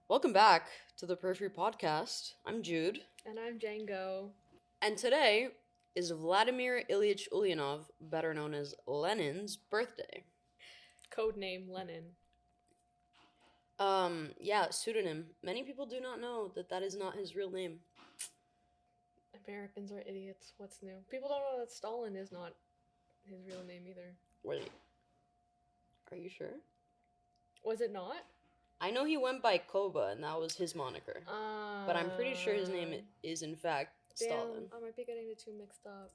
Welcome back to the Periphery Podcast. I'm Jude. And I'm Django. And today is Vladimir Ilyich Ulyanov, better known as Lenin's birthday. Codename Lenin. Pseudonym. Many people do not know that is not his real name. Americans are idiots. What's new? People don't know that Stalin is not his real name either. Wait. Are you sure? Was it not? I know he went by Koba, and that was his moniker. But I'm pretty sure his name is, in fact, Stalin. I might be getting the two mixed up.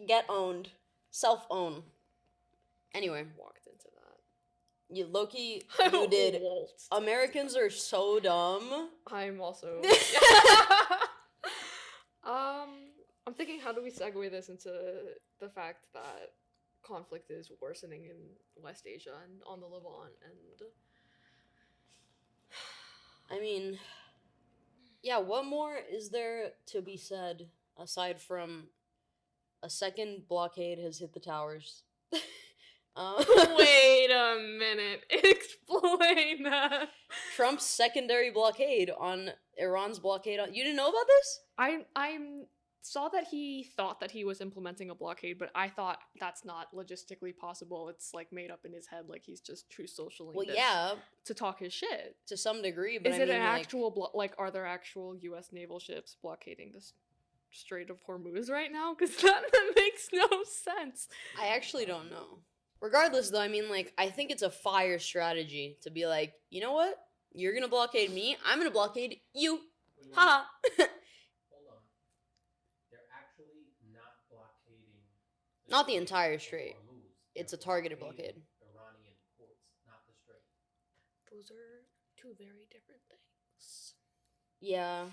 Get owned. Self-own. Anyway. Walked into that. You you did. Americans are so dumb. I'm also... I'm thinking, how do we segue this into the fact that conflict is worsening in West Asia and on the Levant, and I mean, yeah, what more is there to be said aside from a second blockade has hit the towers? Wait a minute, explain that. Trump's secondary blockade on Iran's blockade on... You didn't know about this? I saw that he thought that he was implementing a blockade, but I thought that's not logistically possible. It's like made up in his head, like he's just true socialing to talk his shit to some degree. But is it an actual are there actual U.S. naval ships blockading the Strait of Hormuz right now? Because that makes no sense. I actually don't know. Regardless, though, I mean, I think it's a fire strategy to be like, you know what? You're gonna blockade me. I'm gonna blockade you. Ha. Not the entire strait. It's a targeted blockade. Iranian ports, not the strait. Those are two very different things. Yeah,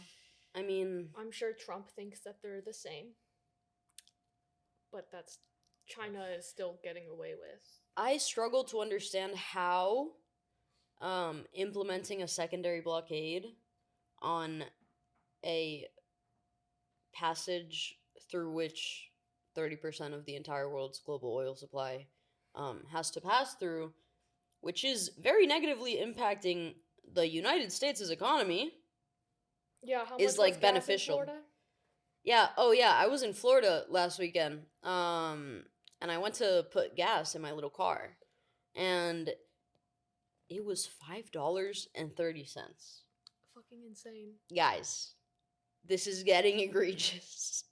I mean... I'm sure Trump thinks that they're the same. But that's... China is still getting away with. I struggle to understand how implementing a secondary blockade on a passage through which 30% of the entire world's global oil supply has to pass through, which is very negatively impacting the United States' economy. Yeah, how is much beneficial. Gas in Florida? Yeah, I was in Florida last weekend. And I went to put gas in my little car. And it was $5.30. Fucking insane. Guys, this is getting egregious.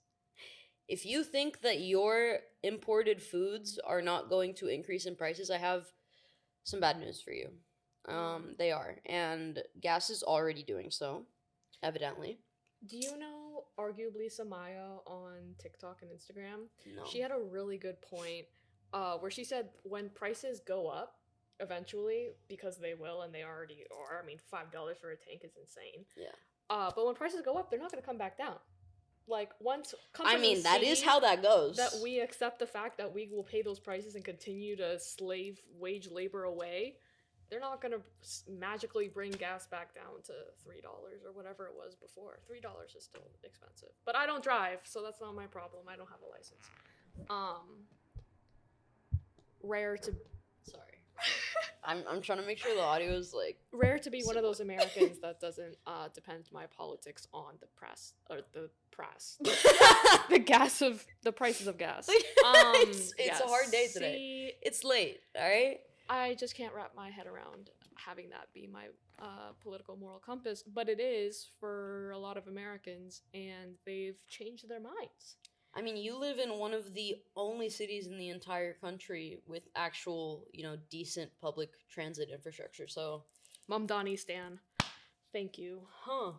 If you think that your imported foods are not going to increase in prices, I have some bad news for you. They are. And gas is already doing so, evidently. Do you know, arguably, Samaya on TikTok and Instagram? No. She had a really good point where she said when prices go up, eventually, because they will, and they already are, I mean, $5 for a tank is insane. Yeah. But when prices go up, they're not going to come back down. Like, once companies I mean, that is how that goes. That we accept the fact that we will pay those prices and continue to slave wage labor away, they're not going to magically bring gas back down to $3 or whatever it was before. $3 is still expensive. But I don't drive, so that's not my problem. I don't have a license. Rare to... Sorry. I'm trying to make sure the audio is, Rare to be one of those Americans that doesn't depend my politics on the press. Or the press. The prices of gas. It's a hard day today. It's late, alright? I just can't wrap my head around having that be my political moral compass, but it is for a lot of Americans, and they've changed their minds. I mean, you live in one of the only cities in the entire country with actual, decent public transit infrastructure, so... Mamdani Stan, thank you. Huh.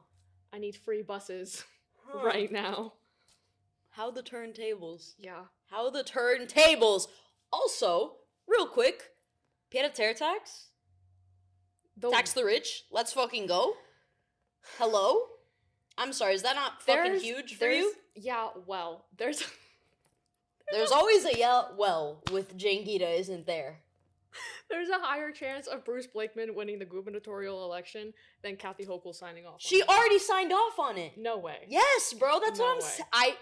I need free buses right now. How the turntables. Yeah. How the turntables. Also, real quick... Pied-à-terre tax? Tax the rich? Let's fucking go? Hello? I'm sorry, is that not fucking huge for you? Yeah, well, there's always a with Jangita, isn't there? There's a higher chance of Bruce Blakeman winning the gubernatorial election than Kathy Hochul signing off on She already signed off on it. No way. Yes, bro, that's what I'm saying.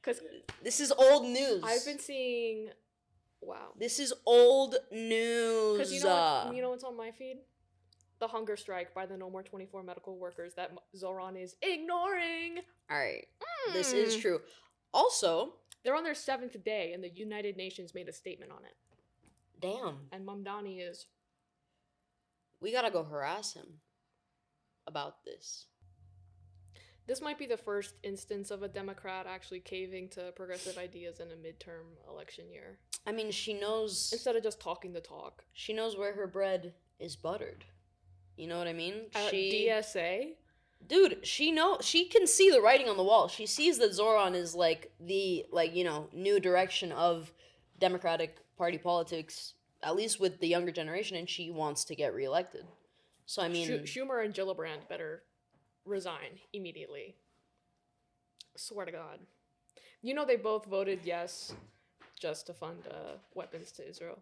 Because this is old news. I've been seeing... Wow. This is old news. Because you know what's on my feed? the hunger strike by the No More 24 medical workers that Zoran is ignoring. All right. This is true. Also, They're on their 7th day, and the United Nations made a statement on it. damn, And Mamdani is... we gotta go harass him about this. This might be the first instance of a Democrat actually caving to progressive ideas in a midterm election year. I mean, she knows. Instead of just talking the talk. She knows where her bread is buttered. You know what I mean? DSA? Dude, she can see the writing on the wall. She sees that Zoran is like the new direction of Democratic Party politics, at least with the younger generation, and she wants to get reelected. So I mean, Schumer and Gillibrand better resign immediately. Swear to God. You know they both voted yes just to fund weapons to Israel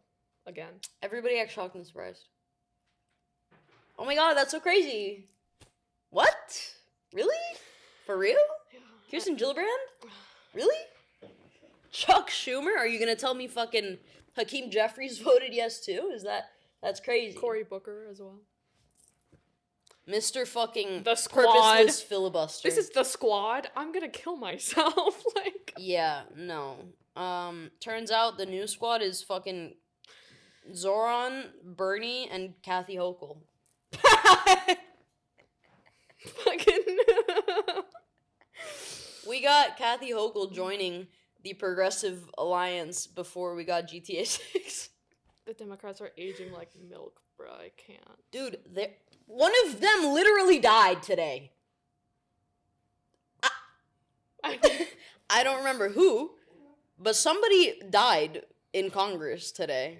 again. everybody acts shocked and surprised. Oh my god, that's so crazy. What? Really? For real? Yeah. Kirsten Gillibrand? Really? Chuck Schumer? Are you gonna tell me fucking Hakeem Jeffries voted yes too? That's crazy. Cory Booker as well. Mr. fucking The squad. purposeless filibuster. This is the squad. I'm gonna kill myself. Like, Yeah, no. Turns out the new squad is fucking Zoran, Bernie, and Kathy Hochul. fucking. We got Kathy Hochul joining the Progressive Alliance before we got GTA 6. The Democrats are aging like milk, bro. I can't. Dude, one of them literally died today. I don't remember who, but somebody died in Congress today.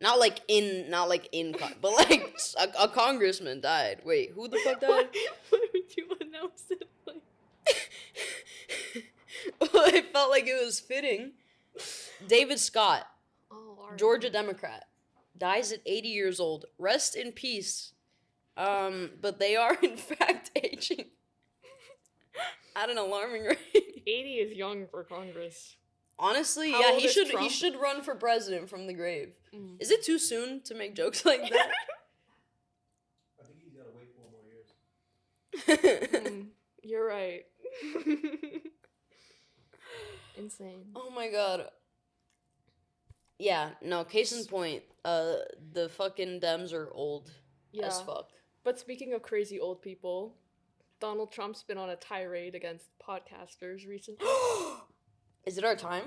Not like in but like a congressman died. Wait, who the fuck died? Why would you announce it like? I felt like it was fitting. David Scott, Oh, alright. Georgia Democrat, dies at 80 years old. Rest in peace. But they are in fact aging at an alarming rate. 80 is young for Congress. Honestly, How yeah, old he is should Trump? run for president from the grave. Mm. Is it too soon to make jokes like that? I think he's gotta wait 4 more years. You're right. Insane. Oh my god. Yeah, no, case in point, the fucking Dems are old Yeah. as fuck. But speaking of crazy old people, Donald Trump's been on a tirade against podcasters recently. Is it our time?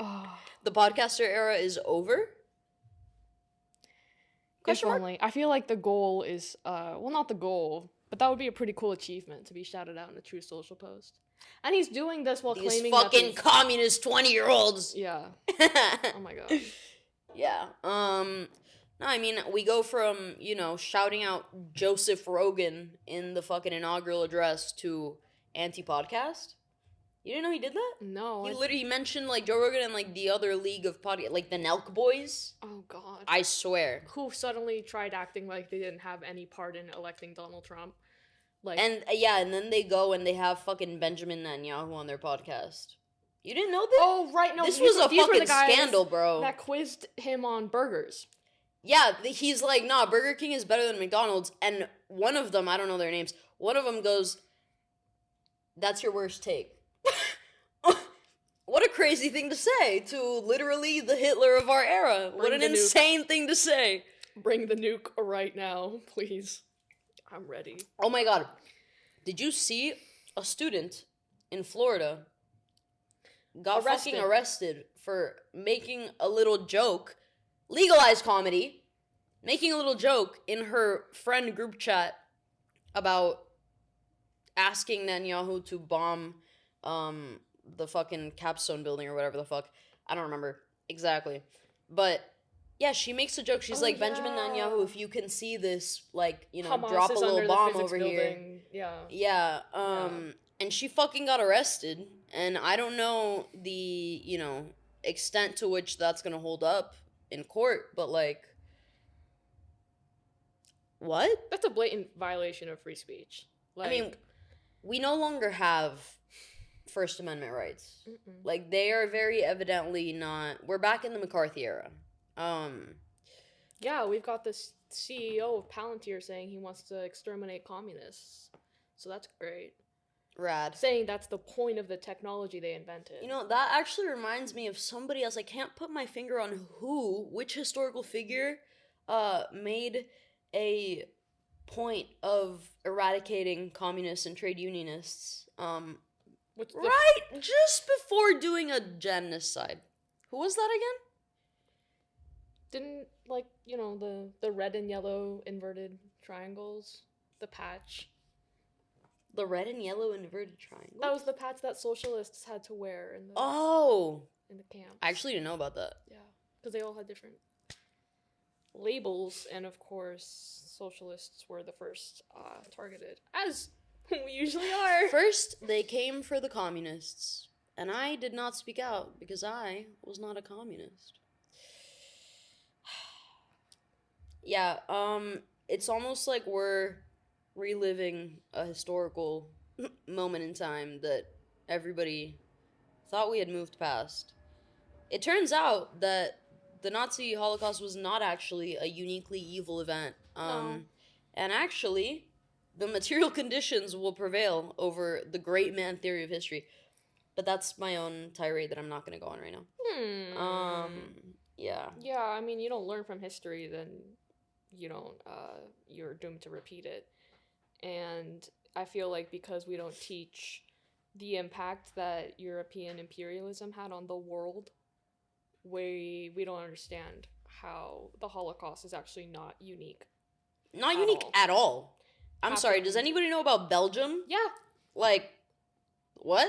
Oh, The podcaster era is over? if Question mark? only. I feel like the goal is, well, not the goal, but that would be a pretty cool achievement to be shouted out in a True Social post. And he's doing this while These claiming fucking that communist 20-year-olds. yeah. Oh my god. Yeah. No, I mean, we go from, shouting out Joseph Rogan in the fucking inaugural address to anti-podcast. You didn't know he did that? No. He literally mentioned, like, Joe Rogan and, like, the other league of podcast, like, the Nelk Boys. Oh god. I swear. Who suddenly tried acting like they didn't have any part in electing Donald Trump. Like, And, and then they go and they have fucking Benjamin Netanyahu on their podcast. You didn't know that? oh right, no, this these was a these were the fucking guys scandal, bro. that quizzed him on burgers. Yeah, he's like, nah, Burger King is better than McDonald's. And one of them, I don't know their names, one of them goes, that's your worst take. What a crazy thing to say to literally the Hitler of our era. What Bring an the nuke. insane thing to say. Bring the nuke right now, please. I'm ready. Oh my god. Did you see a student in Florida got fucking arrested for making a little joke, legalized comedy, making a little joke in her friend group chat about asking Netanyahu to bomb the fucking capstone building or whatever the fuck. I don't remember exactly. But yeah, she makes a joke. She's like, Benjamin Netanyahu, if you can see this, like, Hamas drop a is little under the bomb physics over here. building. Yeah. Yeah, and she fucking got arrested, and I don't know the, extent to which that's gonna hold up in court, but, like, what? That's a blatant violation of free speech. Like, I mean, we no longer have First Amendment rights. Like, they are very evidently not, we're back in the McCarthy era. Yeah, we've got this CEO of Palantir saying he wants to exterminate communists. So that's great. Rad. Saying that's the point of the technology they invented. You know, that actually reminds me of somebody else. I can't put my finger on which historical figure made a point of eradicating communists and trade unionists. Right just before doing a genocide. Who was that again? Didn't, like, you know, the red and yellow inverted triangles, the patch. The red and yellow inverted triangle? That was the patch that socialists had to wear in the in the camp. I actually didn't know about that. Yeah, because they all had different labels, and of course, socialists were the first targeted, as we usually are. First, they came for the communists, and I did not speak out because I was not a communist. Yeah, it's almost like we're reliving a historical moment in time that everybody thought we had moved past. It turns out that the Nazi Holocaust was not actually a uniquely evil event. No. And actually, the material conditions will prevail over the great man theory of history. But that's my own tirade that I'm not going to go on right now. Yeah. Yeah, I mean, you don't learn from history, then you don't, you're doomed to repeat it. And I feel like because we don't teach the impact that European imperialism had on the world, we don't understand how the Holocaust is actually not unique. Not unique at all. I'm sorry, does anybody know about Belgium? Yeah. Like, what?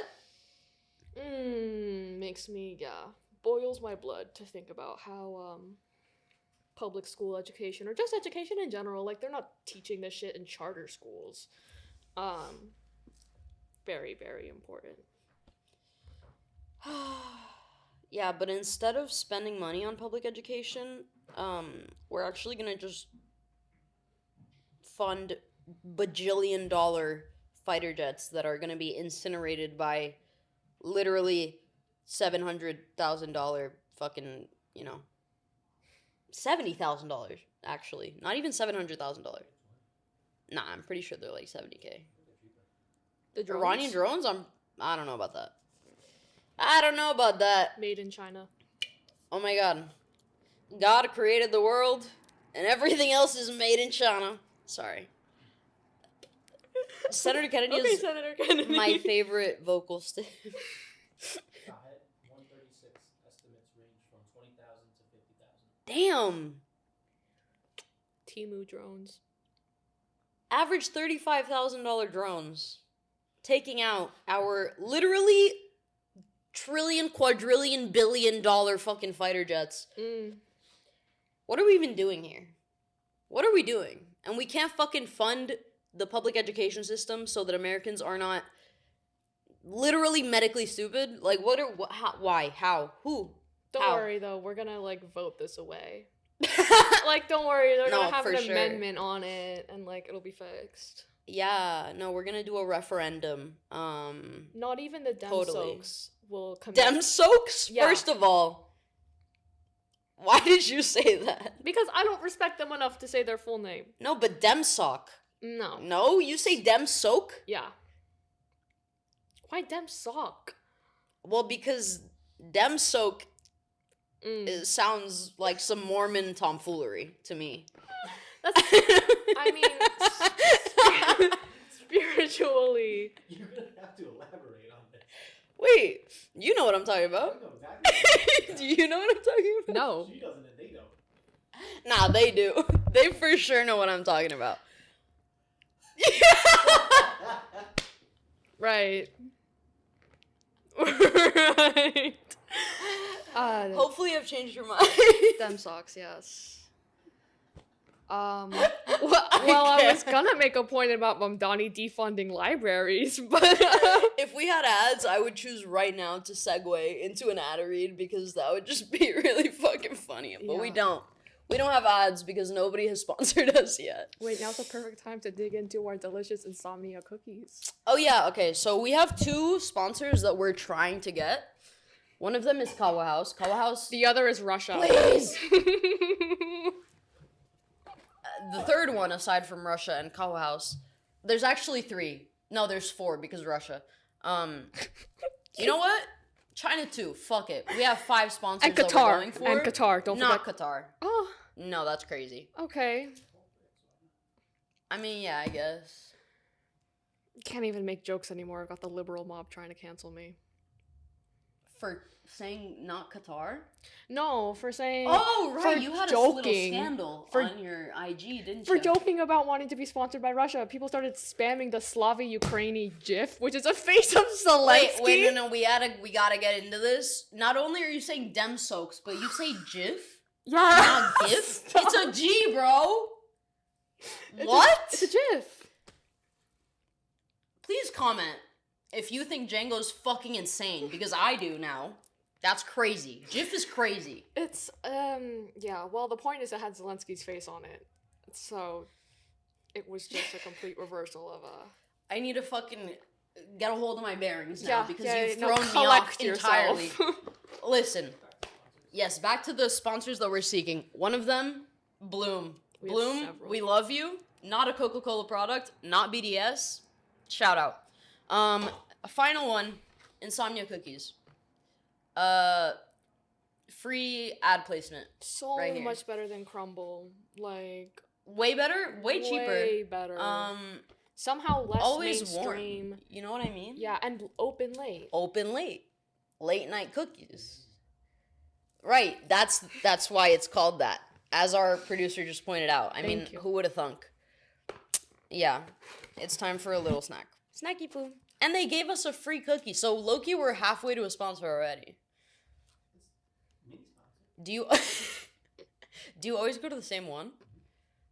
Makes me, boils my blood to think about how, public school education, or just education in general, like, they're not teaching this shit in charter schools. Very, very important. Yeah, but instead of spending money on public education, we're actually gonna just fund bajillion-dollar fighter jets that are gonna be incinerated by literally $700,000 fucking, $70,000 actually. Not even $700,000. Nah, I'm pretty sure they're like $70K. The drones? Iranian drones? I don't know about that. I don't know about that. Made in China. Oh my god. God created the world, and everything else is made in China. Sorry. Senator Kennedy is Senator Kennedy. my favorite vocal stick. 136 estimates range from 20,000 to 50,000. Damn. Temu drones. Average $35,000 drones. Taking out our literally trillion, quadrillion, billion-dollar fucking fighter jets. What are we even doing here? What are we doing? And we can't fucking fund the public education system so that Americans are not literally medically stupid? Like, why? How? Who? Don't worry, though. We're gonna, like, vote this away. Like, don't worry. They're gonna have an amendment on it, and, like, it'll be fixed. Yeah, no, we're gonna do a referendum. Not even the Dem Soaks will come. Dem Soaks? Yeah. First of all, why did you say that? Because I don't respect them enough to say their full name. No, but Dem Sock. No. No? You say Dem Soak? Yeah. Why Dem Sock? Well, because Dem Soak sounds like some Mormon tomfoolery to me. That's, I mean, spiritually. You're gonna have to elaborate on this. Wait, you know what I'm talking about? I know exactly. Do you know what I'm talking about? No. She doesn't, and they don't. Nah, they do. They for sure know what I'm talking about. Right. Right. Hopefully I've changed your mind. Dem Socks, yes. Well, I was gonna make a point about Mamdani defunding libraries, but if we had ads, I would choose right now to segue into an ad read because that would just be really fucking funny. But we don't. We don't have ads because nobody has sponsored us yet. Wait, now's the perfect time to dig into our delicious insomnia cookies. Oh yeah, okay. So we have 2 sponsors that we're trying to get. One of them is Kawa House. Kawa House. The other is Russia. Please. the third one, aside from Russia and Cow House, there's actually 3. No, there's 4 because of Russia. You know what? China too. Fuck it. We have 5 sponsors And that we're Qatar. going for. And Qatar. Don't Not forget. Qatar. Oh, No, that's crazy. okay. I mean, yeah, I guess. Can't even make jokes anymore. I got the liberal mob trying to cancel me. For saying not Qatar? No, for saying. Oh, right. for You had a little joking. scandal For- on your IG, didn't For you? joking about wanting to be sponsored by Russia, people started spamming the Slavy Ukraini GIF, which is a face of Zelensky. Wait, no, we gotta get into this. Not only are you saying dem soaks, but you say GIF? Yeah. Not GIF? It's a G, bro! What? It's a GIF. Please comment if you think Django's fucking insane, because I do now. That's crazy. GIF is crazy. It's, yeah, well, the point is it had Zelensky's face on it. So, it was just a complete reversal of I need to fucking get a hold of my bearings now, Yeah, because yeah, you've no, thrown me off collect yourself. entirely. Listen. Yes, back to the sponsors that we're seeking. One of them, Bloom. We have Bloom, several. we love you. Not a Coca-Cola product, not BDS. Shout out. A final one, Insomnia Cookies. Free ad placement. So Right here. much better than Crumble. Like, Way better, way cheaper. way better. Somehow less Always mainstream. warm. You know what I mean? Yeah, and open late. Open late. Late night cookies. Right, that's why it's called that. As our producer just pointed out. I mean, Thank you. who would have thunk? Yeah, it's time for a little snack. Snacky poo. And they gave us a free cookie, so Loki, we're halfway to a sponsor already. Mini sponsor. Do you do you always go to the same one?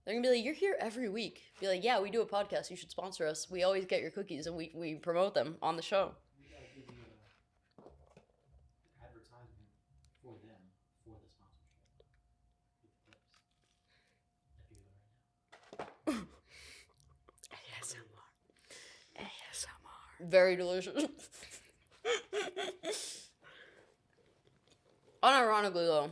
They're gonna be like, you're here every week. Be like, yeah, we do a podcast. You should sponsor us. We always get your cookies and we promote them on the show. We gotta give you an advertisement for them for the sponsorship. With tips. If you do it right now. ASMR. Very delicious. Unironically though,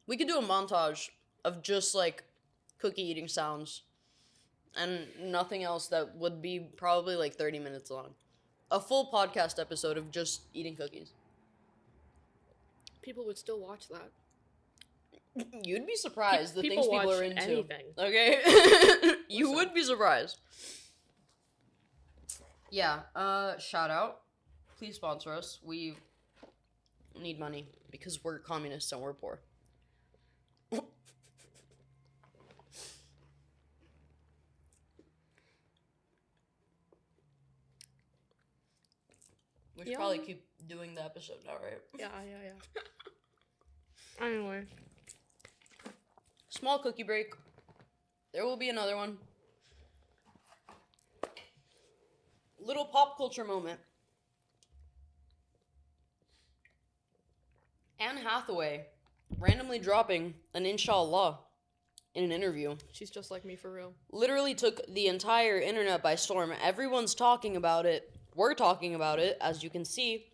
we could do a montage of just like cookie eating sounds and nothing else that would be probably like 30 minutes long. A full podcast episode of just eating cookies. People would still watch that. You'd be surprised the People things people watch are into. anything. Okay? You Listen. would be surprised. Yeah, shout out. Please sponsor us. We need money because we're communists and we're poor. We should Yeah. probably keep doing the episode now, right? Yeah. Anyway. Small cookie break. There will be another one. Little pop culture moment. Anne Hathaway randomly dropping an inshallah in an interview. She's just like me for real. Literally took the entire internet by storm. Everyone's talking about it. We're talking about it, as you can see.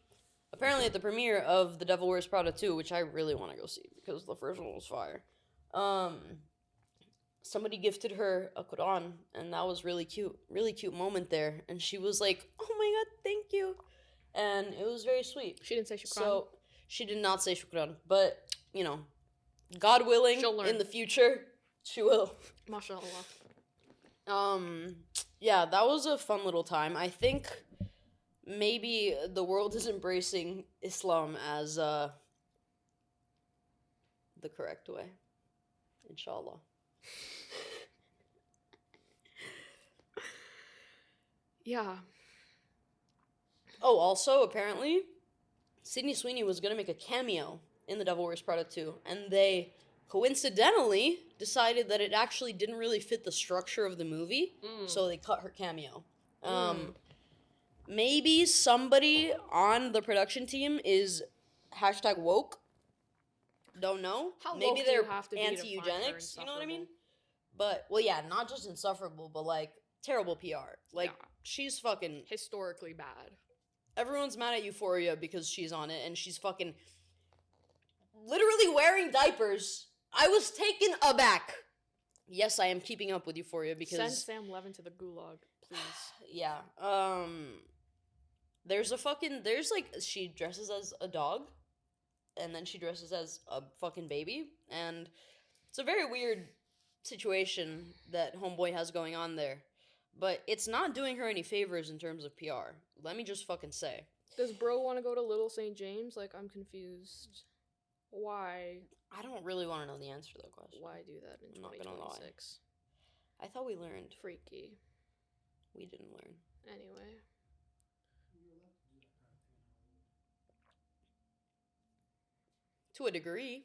Apparently at the premiere of The Devil Wears Prada 2, which I really want to go see because the first one was fire. Somebody gifted her a Quran, and that was really cute moment there. And she was like, "Oh my god, thank you," and it was very sweet. She didn't say shukran. So she did not say shukran, but you know, God willing, She'll learn. in the future, she will. Mashallah. Yeah, that was a fun little time. I think maybe the world is embracing Islam as the correct way. Inshallah. Yeah. Oh, also, apparently, Sydney Sweeney was going to make a cameo in The Devil Wears Prada 2, and they coincidentally decided that it actually didn't really fit the structure of the movie, so they cut her cameo. Maybe somebody on the production team is hashtag woke. Don't know. How Maybe woke do they're you have to be to find her anti-eugenics, you know what I mean? insufferable? But, well, yeah, not just insufferable, but, like, terrible PR. Like, Yeah. she's fucking... Historically bad. Everyone's mad at Euphoria because she's on it, and she's fucking literally wearing diapers. I was taken aback. Yes, I am keeping up with Euphoria because Send Sam Levin to the gulag, please. yeah. There's like she dresses as a dog, and then she dresses as a fucking baby, and it's a very weird situation that Homeboy has going on there. But it's not doing her any favors in terms of PR. Let me just fucking say. Does bro want to go to Little St. James? Like, I'm confused. Why? I don't really want to know the answer to that question. Why do that in I'm not gonna lie. 2026? I thought we learned. Freaky. We didn't learn. Anyway. To a degree.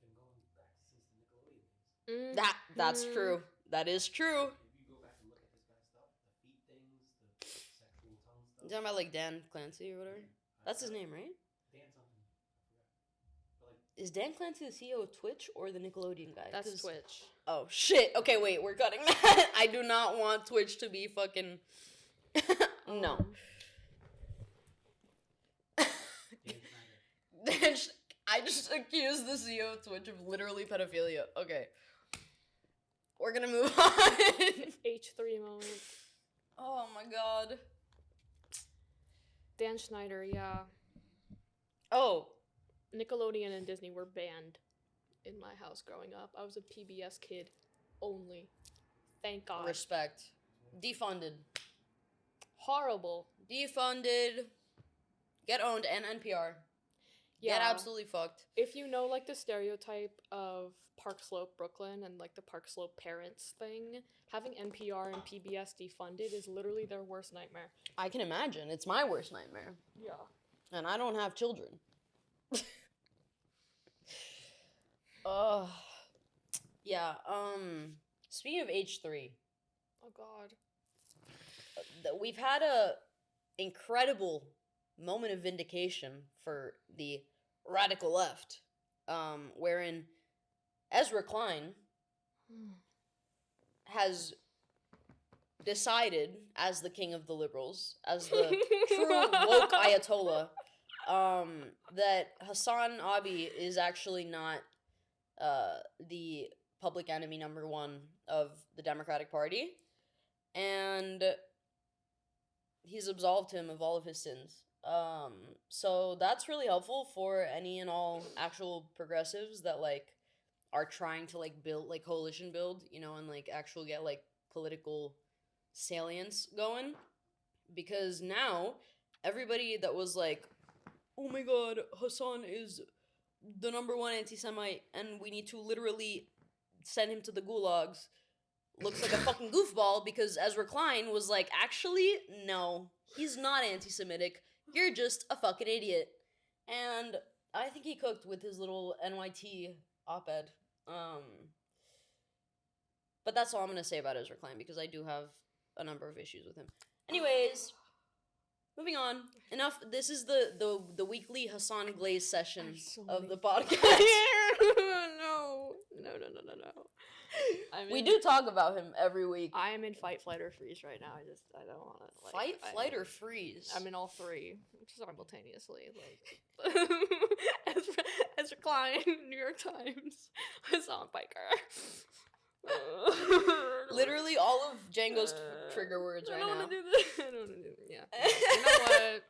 Been going back since the Nickelodeon days. That's true. That is true. If you go back and look at this guy's stuff, the feet things, the sexual tongue stuff. You talking about like Dan Clancy or whatever? That's his name, right? Dan something. I forgot. But like, Is Dan Clancy the CEO of Twitch or the Nickelodeon guy? That's 'Cause- Twitch. Oh shit. Okay, wait, we're cutting that. I do not want Twitch to be fucking no. Dan Schneider. I just accused the CEO of Twitch of literally pedophilia. Okay. We're gonna move on. H3 moment. Oh my god. Dan Schneider, yeah. Oh. Nickelodeon and Disney were banned in my house growing up. I was a PBS kid only. Thank God. Respect. Defunded. Horrible. Defunded. Get owned and NPR. Yeah. Get absolutely fucked. If you know, like, the stereotype of Park Slope, Brooklyn, and, like, the Park Slope parents thing, having NPR and PBS defunded is literally their worst nightmare. I can imagine. It's my worst nightmare. Yeah. And I don't have children. Yeah, speaking of H3, Oh, God. we've had a incredible moment of vindication for the radical left, wherein Ezra Klein has decided, as the king of the liberals, as the true woke Ayatollah, that Hassan Abi is actually not the public enemy number one of the Democratic Party, and he's absolved him of all of his sins. So that's really helpful for any and all actual progressives that like are trying to like build like coalition build, you know, and like actual get like political salience going, because now everybody that was like, oh my god, Hassan is the number one anti-Semite and we need to literally send him to the gulags, looks like a fucking goofball, because Ezra Klein was like, actually, no, he's not anti-Semitic, you're just a fucking idiot. And I think he cooked with his little NYT op-ed. But that's all I'm gonna say about Ezra Klein, because I do have a number of issues with him. Anyways, moving on. Enough. This is the weekly Hassan Glaze session of the podcast. No. We do talk about him every week. I am in fight, flight, or freeze right now. I don't want to like Fight, flight, or freeze? I'm in all three simultaneously. Like Ezra Klein, New York Times, Hassan Biker. Literally all of Django's trigger words right I don't now. want to do this. I don't want to do this. Yeah. You know what?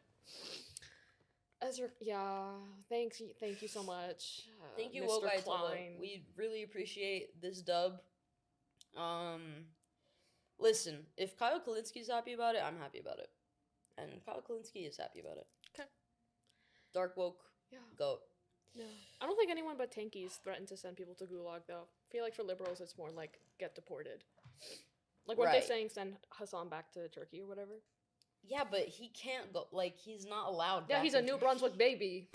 Ezra, yeah. Thank you so much. Thank you, Mr. Woke Ayatollah. Klein. We really appreciate this dub. Listen, if Kyle Kalinski's happy about it, I'm happy about it. And Kyle Kalinski is happy about it. Okay. Dark woke, Yeah. goat. Yeah. I don't think anyone but tankies threaten to send people to gulag, though. I feel like for liberals, it's more like get deported. Like what they're Right. saying, send Hassan back to Turkey or whatever. Yeah, but he can't go, like, he's not allowed Yeah, back he's a in New Turkey. Brunswick baby.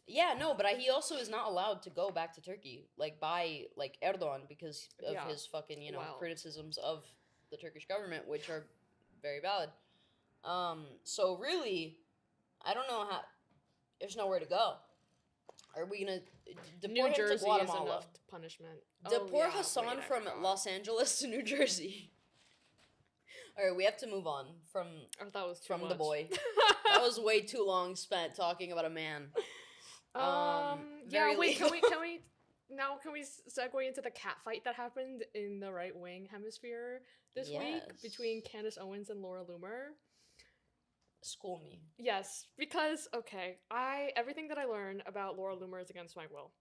Yeah, no, but he also is not allowed to go back to Turkey, like, by, like, Erdogan, because of Yeah. his fucking, you know, Wow. criticisms of the Turkish government, which are very valid. So really, I don't know how, there's nowhere to go. Are we gonna deport New him to Jersey is Guatemala? enough punishment. Deport Oh, yeah, Hassan wait, I from forgot. Los Angeles to New Jersey. All right, we have to move on from I thought it was too from the much. boy. That was way too long spent talking about a man. Yeah. very Yeah, wait, legal. can we segue into the cat fight that happened in the right wing hemisphere this week between Yes. Candace Owens and Laura Loomer? School me. Yes, because okay, everything that I learn about Laura Loomer is against my will.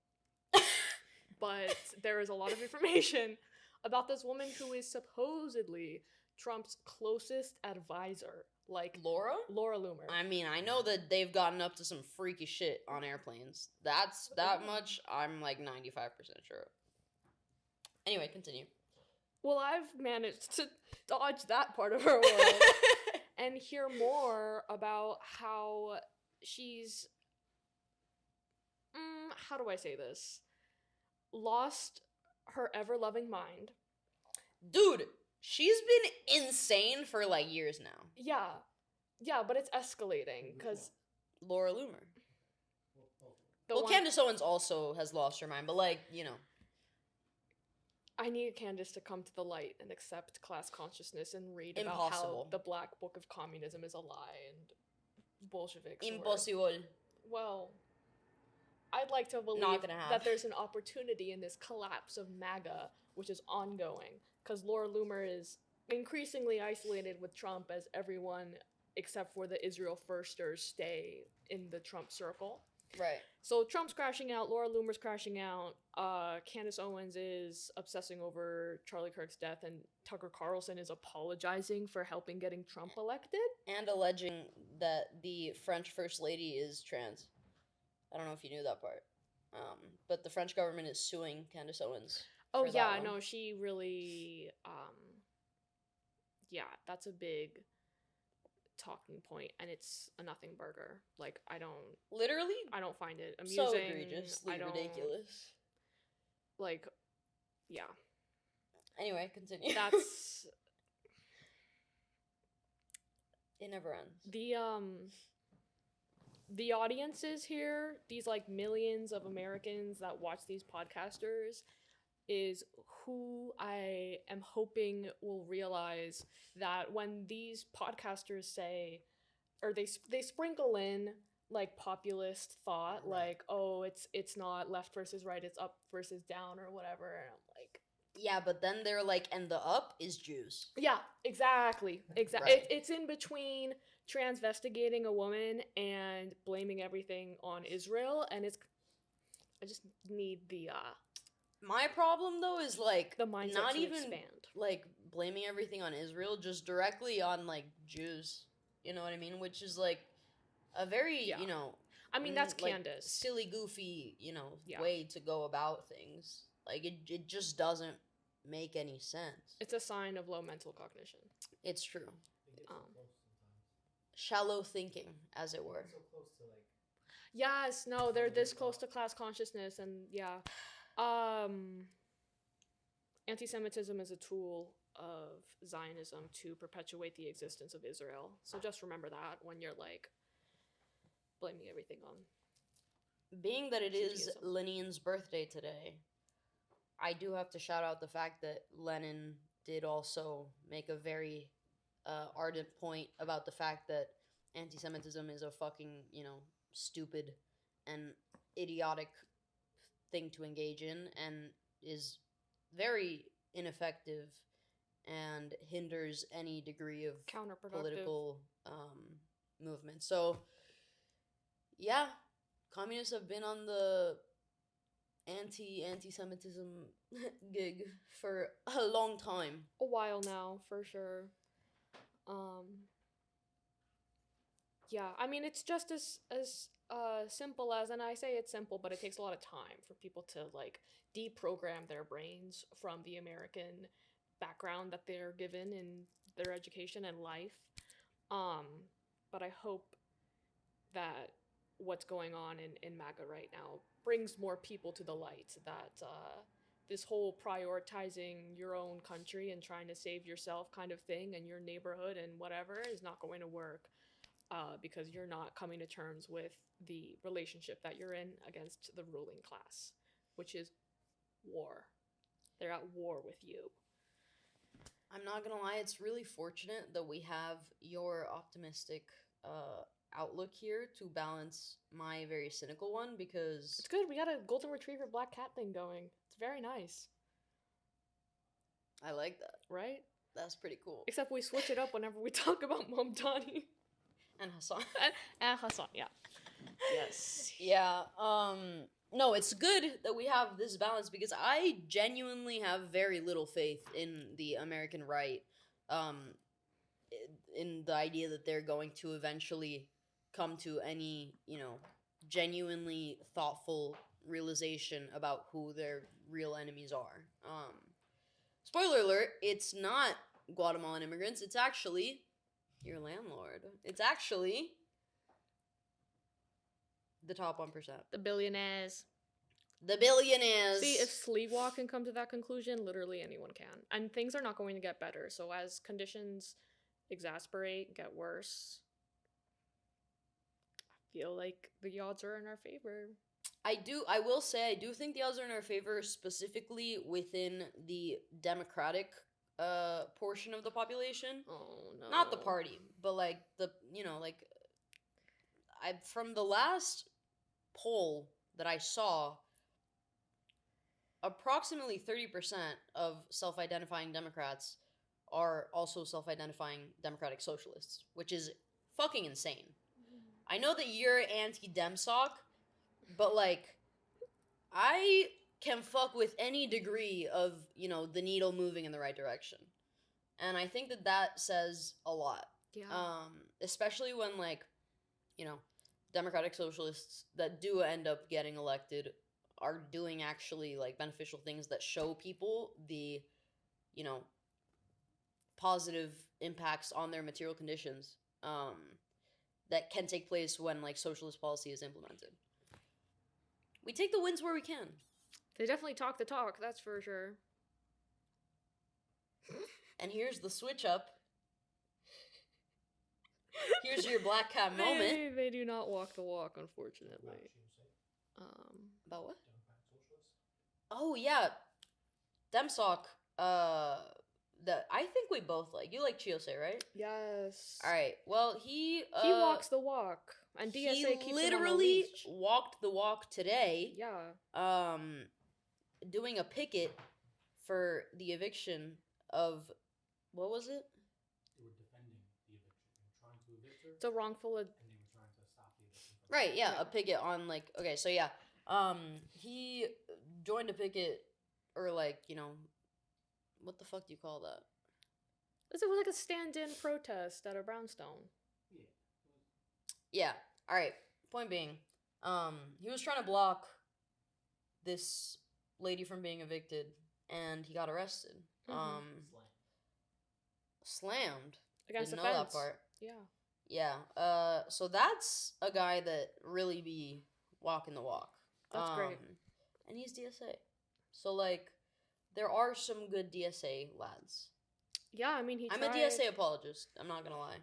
But there is a lot of information about this woman who is supposedly Trump's closest advisor, like Laura? Laura Loomer. I mean, I know that they've gotten up to some freaky shit on airplanes. That's that much I'm like 95% sure. Anyway, continue. Well, I've managed to dodge that part of her world and hear more about how she's how do I say this? Lost her ever-loving mind. Dude, she's been insane for like years now. Yeah. Yeah, but it's escalating because Laura Loomer. the Well, one Candace Owens also has lost her mind, but like, you know. I need Candace to come to the light and accept class consciousness and read about Impossible. how the Black Book of Communism is a lie and Bolsheviks. Impossible. Well, I'd like to believe Not gonna happen. that there's an opportunity in this collapse of MAGA, which is ongoing, because Laura Loomer is increasingly isolated with Trump as everyone except for the Israel firsters stay in the Trump circle. Right. So Trump's crashing out, Laura Loomer's crashing out, Candace Owens is obsessing over Charlie Kirk's death, and Tucker Carlson is apologizing for helping getting Trump elected. And alleging that the French First Lady is trans. I don't know if you knew that part. But the French government is suing Candace Owens. Oh for that yeah, one. no, she really, yeah, that's a big talking point, and it's a nothing burger. Like, I Literally? don't find it amusing. So egregiously I don't, ridiculous. like, yeah, Anyway, continue. that's It never ends. The audiences here, these like millions of Americans that watch these podcasters, is who I am hoping will realize that when these podcasters say, or they sprinkle in like populist thought, Right. like, oh, it's not left versus right, it's up versus down or whatever, and I'm like, Yeah, but then they're like, and the up is Jews. yeah, exactly. Right. It's in between transvestigating a woman and blaming everything on Israel, and I just need My problem though is like the mindset not to even expand. like blaming everything on Israel, just directly on like Jews. You know what I mean? Which is like a very, Yeah. you know, I mean, that's like, Candace. silly, goofy, you know, Yeah. way to go about things. Like it just doesn't make any sense. It's a sign of low mental cognition. It's true. They get so Um, close sometimes. Shallow thinking, as it were. So close to like. Yes, no, they're this close to class consciousness, and yeah. Anti-Semitism is a tool of Zionism to perpetuate the existence of Israel. So just remember that when you're like blaming everything on. Being that it is Judaism. Lenin's birthday today, I do have to shout out the fact that Lenin did also make a very ardent point about the fact that anti-Semitism is a fucking, you know, stupid and idiotic thing to engage in, and is very ineffective and hinders any degree of Counterproductive. political movement. So, yeah, communists have been on the anti-Semitism gig for a long time. A while now, for sure. Yeah, I mean, it's just as simple as, and I say it's simple, but it takes a lot of time for people to like deprogram their brains from the American background that they're given in their education and life. But I hope that what's going on in MAGA right now brings more people to the light, that this whole prioritizing your own country and trying to save yourself kind of thing and your neighborhood and whatever is not going to work, because you're not coming to terms with the relationship that you're in against the ruling class, which is war. They're at war with you. I'm not gonna lie, it's really fortunate that we have your optimistic outlook here to balance my very cynical one because It's good. We got a golden retriever black cat thing going. It's very nice, I like that. right? That's pretty cool. Except we switch it up whenever we talk about Momdani And Hassan. and Hassan. Yeah. Yes. Yeah. No, it's good that we have this balance because I genuinely have very little faith in the American right. In the idea that they're going to eventually come to any, genuinely thoughtful realization about who their real enemies are. Spoiler alert, it's not Guatemalan immigrants, it's actually your landlord. It's actually the top 1%. The billionaires. The billionaires. See, if Sleepwalk can come to that conclusion, literally anyone can. And things are not going to get better. So as conditions exasperate, get worse, I feel like the odds are in our favor. I will say, I do think the odds are in our favor, specifically within the Democratic portion of the population. Oh, no. Not the party, but like from the last poll that I saw, approximately 30% of self-identifying Democrats are also self-identifying democratic socialists, which is fucking insane. I know that you're anti-Demsoc, but like, I can fuck with any degree of, the needle moving in the right direction. And I think that says a lot. Yeah. Especially when, like, democratic socialists that do end up getting elected are doing actually, like, beneficial things that show people the, positive impacts on their material conditions that can take place when, like, socialist policy is implemented. We take the wins where we can. They definitely talk the talk, that's for sure. And here's the switch up. Here's your black cat moment. They do not walk the walk, unfortunately. About what? Democratic Socialists. Oh yeah, Demsoc. I think we both like. You like Chiose, right? Yes. All right. Well, he walks the walk, and DSA he keeps him on the literally leash. walked the walk today. Yeah. Doing a picket for the eviction of, what was it? They were defending the eviction. They were trying to evict her, It's a wrongful. and they were trying to stop the eviction. Right. Yeah, Yeah. a picket on, like, okay. So yeah, he joined a picket, or like, what the fuck do you call that? It was like a stand-in protest at a brownstone. Yeah. Yeah. All right. Point being, he was trying to block this lady from being evicted, and he got arrested. Mhm. Slammed. Against Didn't the know fence. that part. Yeah. Yeah. So that's a guy that really be walking the walk. That's great. And he's DSA. So, like, there are some good DSA lads. Yeah, I mean, I'm tried. a DSA apologist. I'm not gonna lie.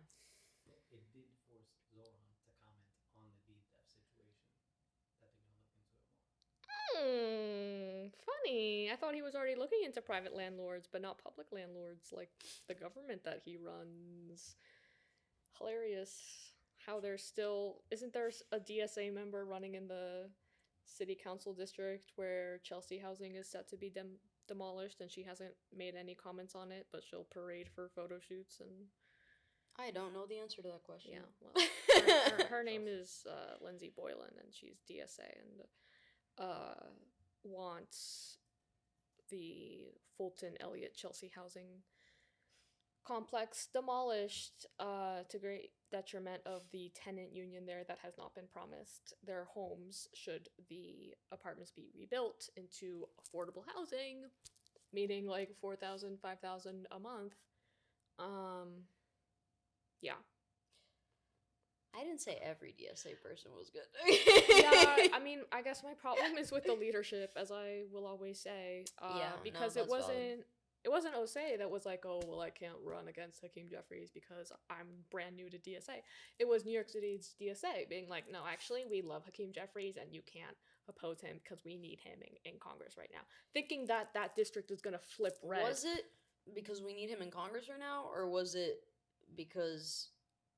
It did force Zoran to comment on the BDEF situation that they're going to look into it more. Funny. I thought he was already looking into private landlords, but not public landlords like the government that he runs. Hilarious. How there's still... Isn't there a DSA member running in the city council district where Chelsea housing is set to be demolished, and she hasn't made any comments on it, but she'll parade for photo shoots and... I don't know the answer to that question. Yeah, well, her name is Lindsay Boylan, and she's DSA, and wants the Fulton Elliott Chelsea housing complex demolished to great detriment of the tenant union there that has not been promised their homes should the apartments be rebuilt into affordable housing, meaning like 4,000, 5,000 a month. Yeah. I didn't say every DSA person was good. Yeah, I mean, I guess my problem is with the leadership, as I will always say. Yeah, because no, it that's wasn't valid. it wasn't Osei that was like, oh well, I can't run against Hakeem Jeffries because I'm brand new to DSA. It was New York City's DSA being like, no, actually, we love Hakeem Jeffries, and you can't oppose him because we need him in Congress right now. Thinking that that district is gonna flip red. Was it because we need him in Congress right now, or was it because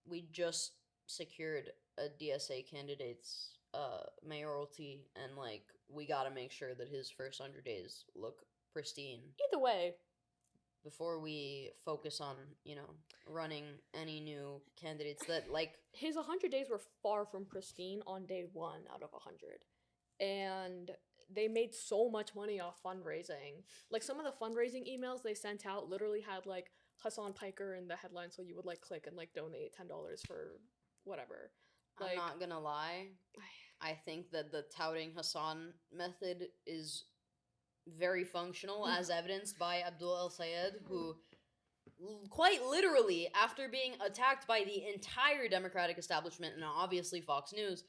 we just secured a DSA candidate's mayoralty, and like we got to make sure that his first 100 days look pristine Either way, before we focus on, running any new candidates that like his 100 days were far from pristine on day 1 out of 100. And they made so much money off fundraising. Like, some of the fundraising emails they sent out literally had like Hassan Piker in the headline, so you would like click and like donate $10 for whatever. I'm not gonna lie, I think that the touting Hassan method is very functional, as evidenced by Abdul El Sayed, who quite literally, after being attacked by the entire Democratic establishment and obviously Fox News,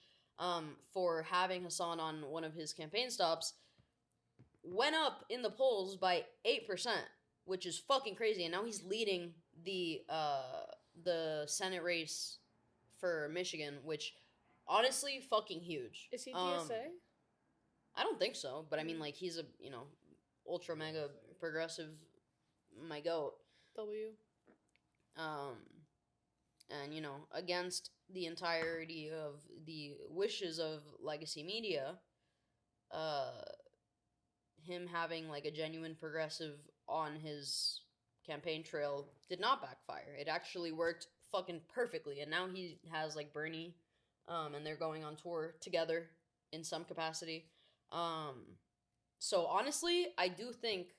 for having Hassan on one of his campaign stops, went up in the polls by 8%, which is fucking crazy. And now he's leading the Senate race for Michigan, which honestly fucking huge. Is he DSA? I don't think so, but I mean, like, he's a, ultra mega progressive, my goat. W. And, against the entirety of the wishes of legacy media, him having, like, a genuine progressive on his campaign trail did not backfire. It actually worked fucking perfectly, and now he has, like, Bernie, and they're going on tour together in some capacity. So honestly, I do think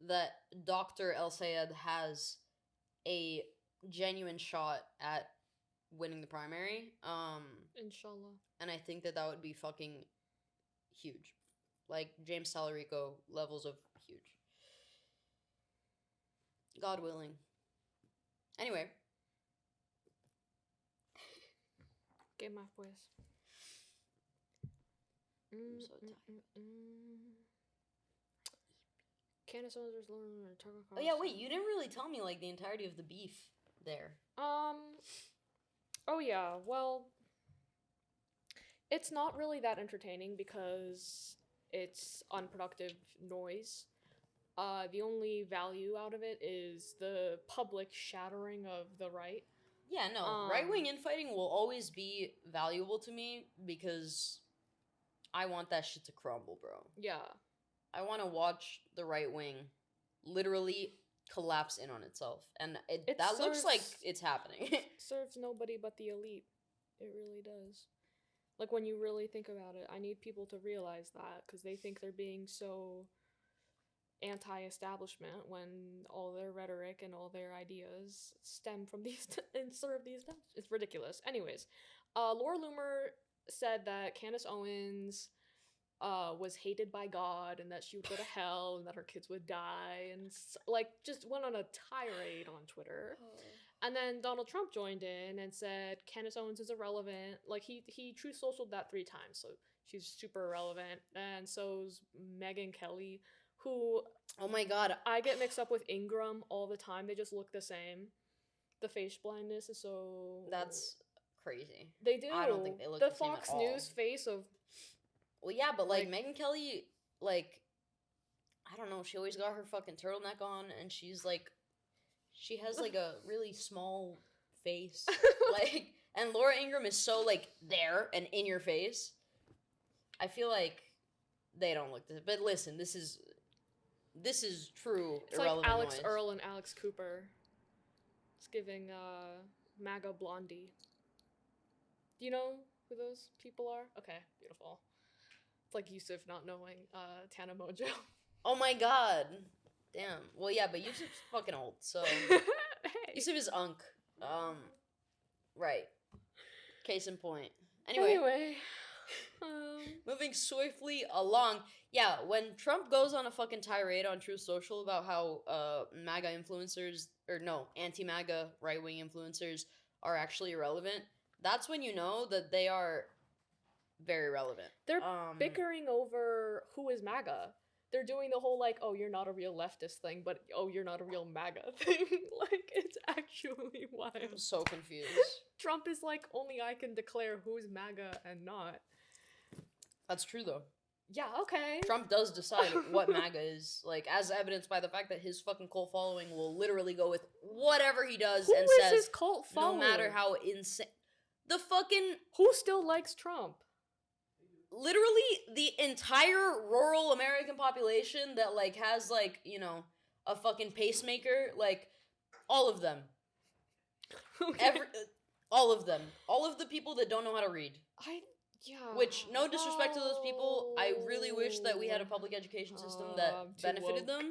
that Dr. El Sayed has a genuine shot at winning the primary. Inshallah. And I think that would be fucking huge. Like James Talarico levels of huge. God willing. Anyway. ¿Qué más pues? I'm so tired. Candace Owens versus Lauren Tucker Carlson. Oh yeah, wait, you didn't really tell me like the entirety of the beef there. Oh yeah, well, it's not really that entertaining because it's unproductive noise. The only value out of it is the public shattering of the right. Yeah, no, right-wing infighting will always be valuable to me because I want that shit to crumble, bro. Yeah. I want to watch the right wing literally collapse in on itself. And that looks like it's happening. Serves nobody but the elite. It really does. Like, when you really think about it, I need people to realize that, because they think they're being so anti-establishment when all their rhetoric and all their ideas stem from these and serve these. It's ridiculous. Anyways, Laura Loomer said that Candace Owens was hated by God and that she would go to hell and that her kids would die, and like just went on a tirade on Twitter. And then Donald Trump joined in and said Candace Owens is irrelevant. Like, he Truth Socialed that 3 times, so she's super irrelevant. And so's Megyn Kelly, who, oh my god, I get mixed up with Ingram all the time. They just look the same. The face blindness is so... That's crazy. They do. I don't think they look the same Fox at all. News face of... Well, yeah, but like Megyn Kelly, like, I don't know, she always got her fucking turtleneck on, and she's like, she has like a really small face, like, and Laura Ingraham is so like there and in your face. I feel like they don't look this, but listen, this is true. It's irrelevant like Alex noise. Earl and Alex Cooper. It's giving MAGA Blondie. Do you know who those people are? Okay, beautiful. It's like Yusuf not knowing Tana Mojo. Oh my god. Damn. Well, yeah, but Yusuf's fucking old, so... Hey. Yusuf is unk. Right. Case in point. Anyway. Moving swiftly along. Yeah, when Trump goes on a fucking tirade on Truth Social about how MAGA influencers, or no, anti-MAGA right-wing influencers are actually irrelevant, that's when you know that they are very relevant. They're bickering over who is MAGA. They're doing the whole, like, oh, you're not a real leftist thing, but, oh, you're not a real MAGA thing. Like, it's actually wild. I'm so confused. Trump is like, only I can declare who's MAGA and not. That's true, though. Yeah, okay. Trump does decide what MAGA is, like, as evidenced by the fact that his fucking cult following will literally go with whatever he does Who and is says, his cult following? no matter how insane. The fucking Who still likes Trump? literally the entire rural American population that like has like, you know, a fucking pacemaker, like all of them. Okay. All of them. All of the people that don't know how to read. Yeah. Which, no disrespect to those people, I really wish that we had a public education system that I'm too benefited woke.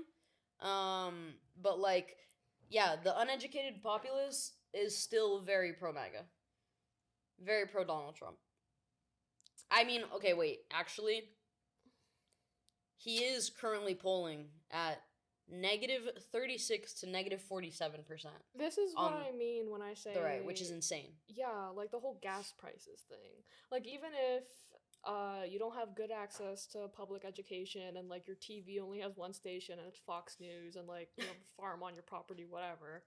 them. But like, yeah, the uneducated populace is still very pro MAGA. Very pro Donald Trump. I mean, okay, wait, actually, he is currently polling at -36 to -47%. This is what on I mean when I say the right, which is insane. Yeah, like the whole gas prices thing. Like even if you don't have good access to public education and like your TV only has one station and it's Fox News and like you have a farm on your property, whatever,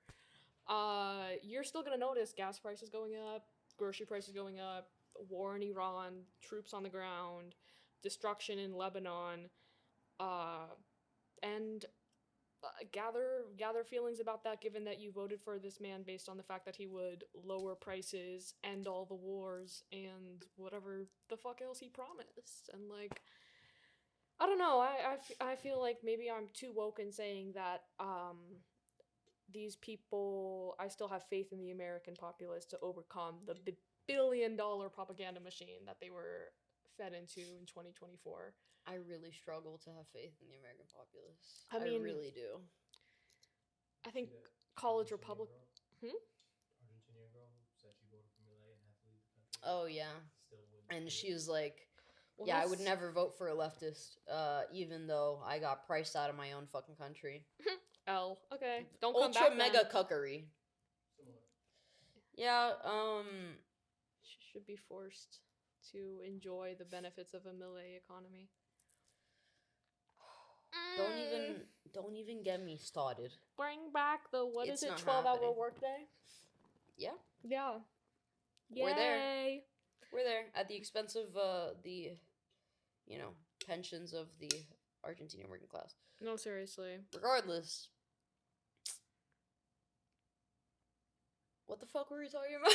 you're still gonna notice gas prices going up, grocery prices going up, war in Iran, troops on the ground, destruction in Lebanon, and gather feelings about that, given that you voted for this man based on the fact that he would lower prices, end all the wars, and whatever the fuck else he promised. And like, I don't know, I feel like maybe I'm too woke in saying that these people, I still have faith in the American populace to overcome the billion-dollar propaganda machine that they were fed into in 2024. I really struggle to have faith in the American populace. I mean, really do. I think See that college Argentinian Republic. girl? Hmm? Argentinian girl who said she voted for Milei and had to leave the country. Oh yeah, Still wouldn't and do she it. was like, Well, "Yeah, I would that's- never vote for a leftist, even though I got priced out of my own fucking country." L. Okay, don't come Ultra back. mega Then. cuckery. Similar. Yeah. She should be forced to enjoy the benefits of a Millet economy. Don't even get me started. Bring back the what It's is it? not 12-hour happening. workday. Yeah, Yeah. We're there. Yay. we're there at the expense of the, you know, pensions of the Argentinian working class. No, seriously. Regardless, what the fuck were we talking about?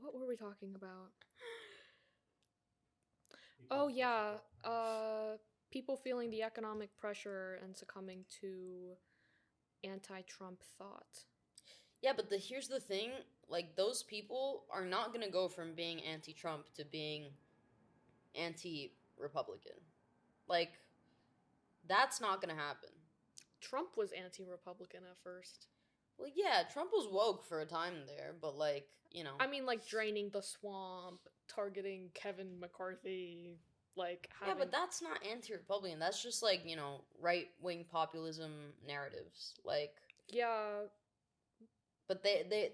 What were we talking about? People Oh still yeah. support Trump. People feeling the economic pressure and succumbing to anti-Trump thought. Yeah, but here's the thing, like, those people are not gonna go from being anti-Trump to being anti-Republican. Like, that's not gonna happen. Trump was anti-Republican at first. Well, yeah, Trump was woke for a time there, but, like, you know. I mean, like draining the swamp, targeting Kevin McCarthy, like having... Yeah, but that's not anti-Republican. That's just, like, you know, right-wing populism narratives. Like, Yeah, but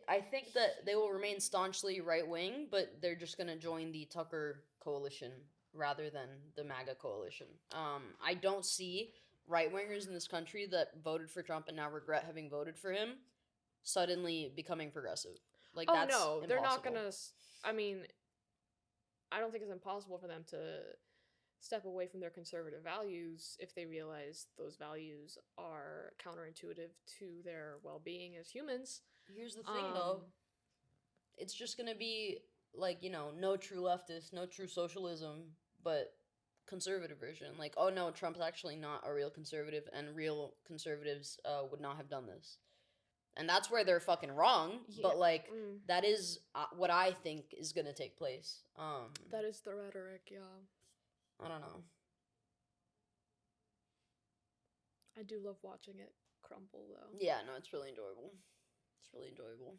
I think that they will remain staunchly right-wing, but they're just gonna join the Tucker coalition rather than the MAGA coalition. I don't see right-wingers in this country that voted for Trump and now regret having voted for him suddenly becoming progressive. Like, oh that's no, they're not impossible. gonna. I mean, I don't think it's impossible for them to step away from their conservative values if they realize those values are counterintuitive to their well-being as humans. Here's the thing, though. It's just gonna be, like, you know, no true leftist, no true socialism, but conservative version. Like, oh no, Trump's actually not a real conservative, and real conservatives would not have done this. And that's where they're fucking wrong, Yeah. but, like, Mm. that is what I think is gonna take place. That is the rhetoric, yeah. I don't know. I do love watching it crumble, though. Yeah, no, it's really enjoyable. It's really enjoyable.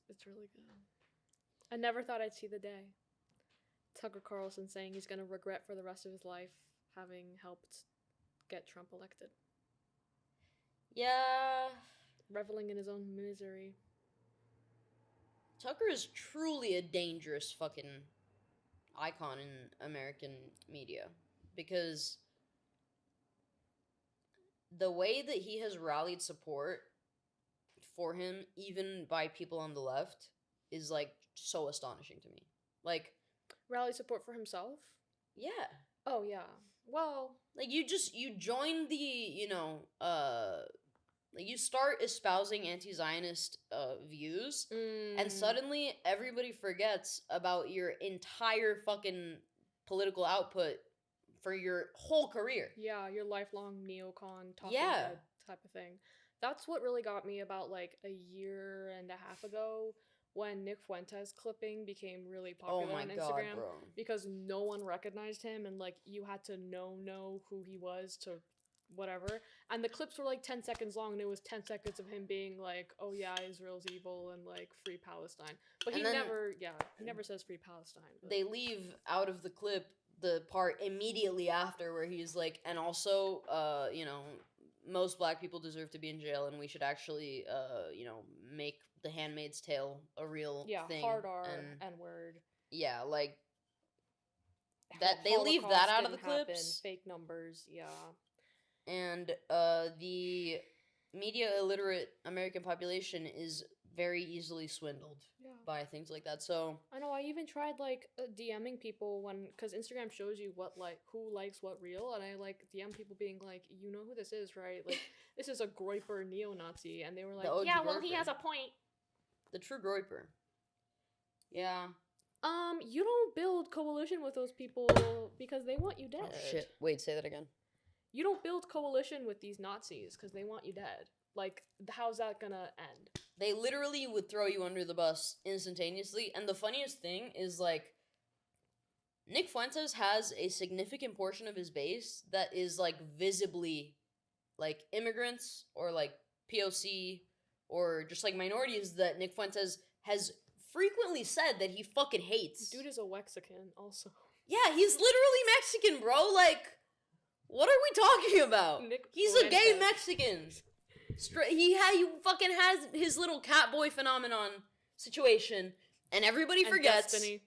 It's really good. I never thought I'd see the day. Tucker Carlson saying he's gonna regret for the rest of his life having helped get Trump elected. Yeah, Reveling in his own misery. Tucker is truly a dangerous fucking icon in American media, because the way that he has rallied support for him, even by people on the left, is, like, so astonishing to me. Like, Rally support for himself? yeah. Oh, yeah. Well, Like, you join the, you know, Like, you start espousing anti-Zionist views, and suddenly everybody forgets about your entire fucking political output for your whole career. Yeah, your lifelong neocon talking Yeah. head type of thing. That's what really got me about like a year and a half ago when Nick Fuentes clipping became really Oh popular my on god, Instagram bro. because no one recognized him and like you had to know who he was to whatever. And the clips were like 10 seconds long and it was 10 seconds of him being like, "Oh yeah, Israel's evil and like free Palestine." But he And then never says free Palestine. But they leave out of the clip the part immediately after where he's like, and also, most black people deserve to be in jail, and we should actually, make The Handmaid's Tale a real thing. hard R and and word. yeah, like that. They leave that out of the clips, Fake numbers, yeah. and the media illiterate American population is very easily swindled by things like that. So I know. I even tried like DMing people because Instagram shows you who likes what reel, and I like DM people being like, "You know who this is, right? Like, this is a Groiper neo-Nazi," and they were like, OG "Yeah, well, he Groiper. has a point." The true Groiper. Yeah. You don't build coalition with those people because they want you dead. Oh shit! Wait, say that again. You don't build coalition with these Nazis because they want you dead. Like, how's that gonna end? They literally would throw you under the bus instantaneously. And the funniest thing is, like, Nick Fuentes has a significant portion of his base that is, like, visibly, like, immigrants or, like, POC or just, like, minorities that Nick Fuentes has frequently said that he fucking hates. Dude is a Wexican, also. Yeah, he's literally Mexican, bro. Like, what are we talking about? He's a gay Mexican. He fucking has his little Catboy phenomenon situation, and everybody forgets. Destiny.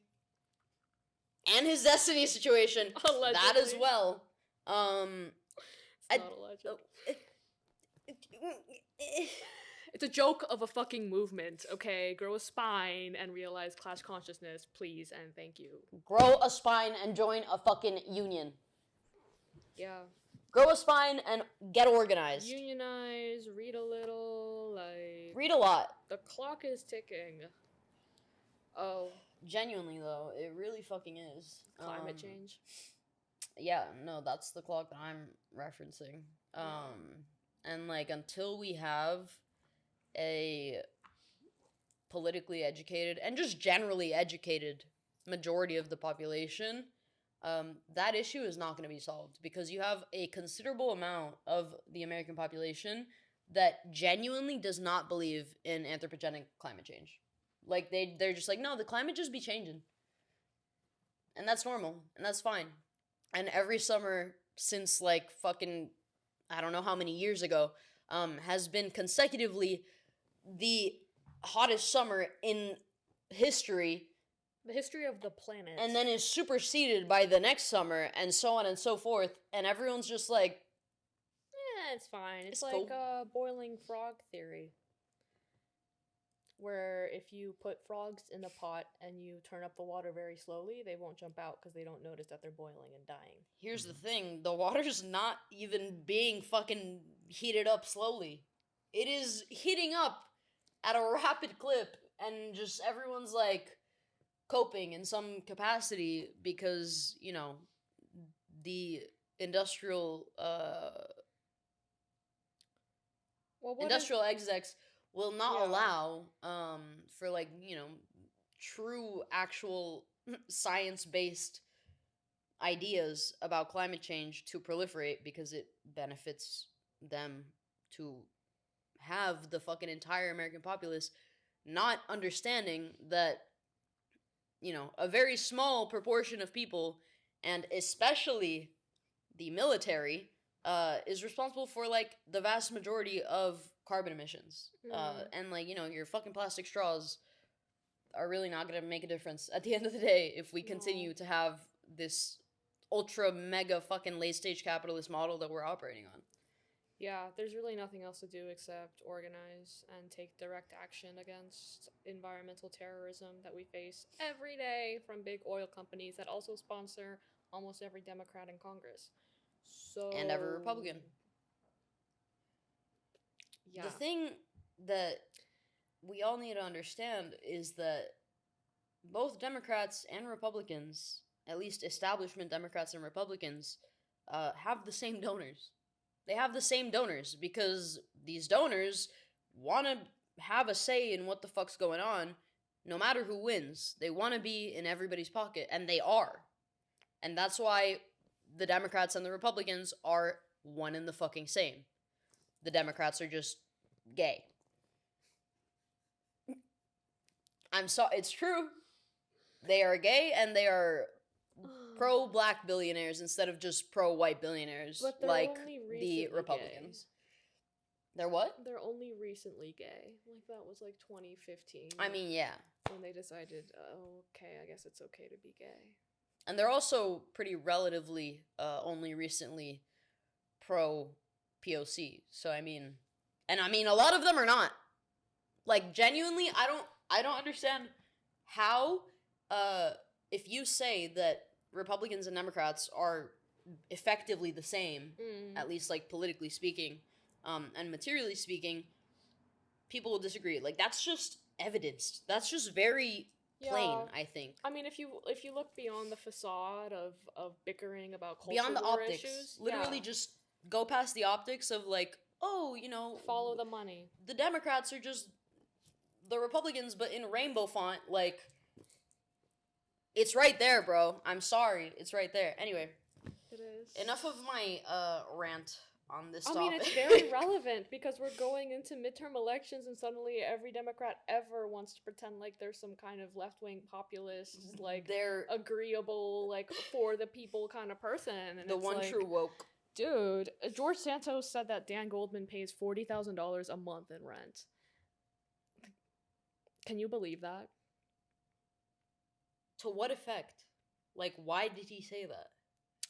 And his Destiny situation. Allegedly. That as well. It's not alleged. It's a joke of a fucking movement, okay? Grow a spine and realize class consciousness, please and thank you. Grow a spine and join a fucking union. Yeah. Grow a spine and get organized. Unionize, read a little, like... Read a lot. The clock is ticking. Oh. Genuinely, though, it really fucking is. Climate change. Yeah, no, that's the clock that I'm referencing. And, like, until we have a politically educated and just generally educated majority of the population, that issue is not going to be solved because you have a considerable amount of the American population that genuinely does not believe in anthropogenic climate change. Like, they're just like, no, the climate just be changing. And that's normal, and that's fine. And every summer since, like, fucking, I don't know how many years ago, has been consecutively the hottest summer in history. The history of the planet. And then is superseded by the next summer, and so on and so forth. And everyone's just like, yeah, it's fine. It's like cool. Boiling frog theory. Where if you put frogs in a pot and you turn up the water very slowly, they won't jump out because they don't notice that they're boiling and dying. Here's the thing. The water's not even being fucking heated up slowly. It is heating up at a rapid clip, and just everyone's like coping in some capacity because, you know, the industrial execs will not allow for, like, you know, true actual science-based ideas about climate change to proliferate because it benefits them to have the fucking entire American populace, not understanding that, you know, a very small proportion of people, and especially the military, is responsible for, like, the vast majority of carbon emissions. And, like, you know, your fucking plastic straws are really not gonna make a difference at the end of the day if we continue to have this ultra mega fucking late stage capitalist model that we're operating on. Yeah, there's really nothing else to do except organize and take direct action against environmental terrorism that we face every day from big oil companies that also sponsor almost every Democrat in Congress. So And every Republican. Yeah. The thing that we all need to understand is that both Democrats and Republicans, at least establishment Democrats and Republicans, have the same donors. They have the same donors because these donors want to have a say in what the fuck's going on, no matter who wins. They want to be in everybody's pocket, and they are. And that's why the Democrats and the Republicans are one and the fucking same. The Democrats are just gay. I'm sorry, it's true. They are gay and they are pro-black billionaires instead of just pro-white billionaires But they're like only the recently Republicans. They're what? They're only recently gay. Like, that was like 2015. I mean, yeah. When they decided, okay, I guess it's okay to be gay. And they're also pretty relatively only recently pro-POC. So I mean, a lot of them are not. Like, genuinely, I don't understand how if you say that Republicans and Democrats are effectively the same, at least like politically speaking, and materially speaking, people will disagree. Like, that's just evidenced. That's just very plain, I think. I mean, if you look beyond the facade of bickering about cultural Beyond the optics, issues, literally just go past the optics of like, oh, you know, follow the money. The Democrats are just the Republicans, but in rainbow font. Like, it's right there, bro. I'm sorry, it's right there. Anyway, it is. Enough of my rant on this topic. I mean, it's very relevant because we're going into midterm elections and suddenly every Democrat ever wants to pretend like they're some kind of left-wing populist, like they're agreeable, like for the people kind of person. And the it's one like, true woke. Dude, George Santos said that Dan Goldman pays $40,000 a month in rent. Can you believe that? To what effect? Like, why did he say that?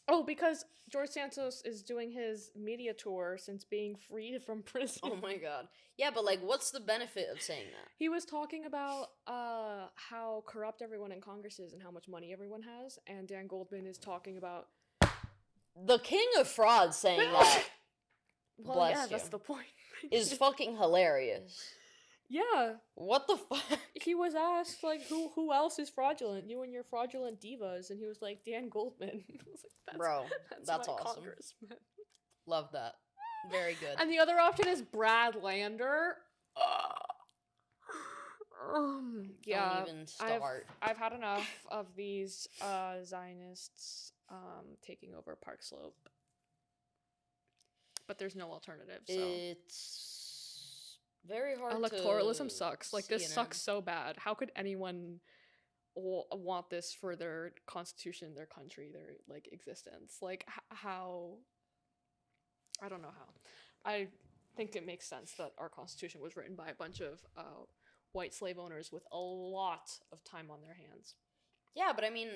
Oh, because George Santos is doing his media tour since being freed from prison. Oh my god. Yeah, but like, what's the benefit of saying that? He was talking about how corrupt everyone in Congress is and how much money everyone has, and Dan Goldman is talking about the king of fraud saying that. Well, bless yeah, you, that's the point. is fucking hilarious. Yeah. What the fuck? He was asked, like, who else is fraudulent? You and your fraudulent divas. And he was like, Dan Goldman. I was like, bro, that's my awesome. congressman. Love that. Very good. And the other option is Brad Lander. Yeah, Don't even start. I've had enough of these Zionists taking over Park Slope. But there's no alternative, so. It's very hard. Electoralism sucks. Like, this CNN. sucks so bad. How could anyone want this for their constitution, their country, their, like, existence? Like, how? I don't know how. I think it makes sense that our constitution was written by a bunch of white slave owners with a lot of time on their hands. Yeah, but I mean,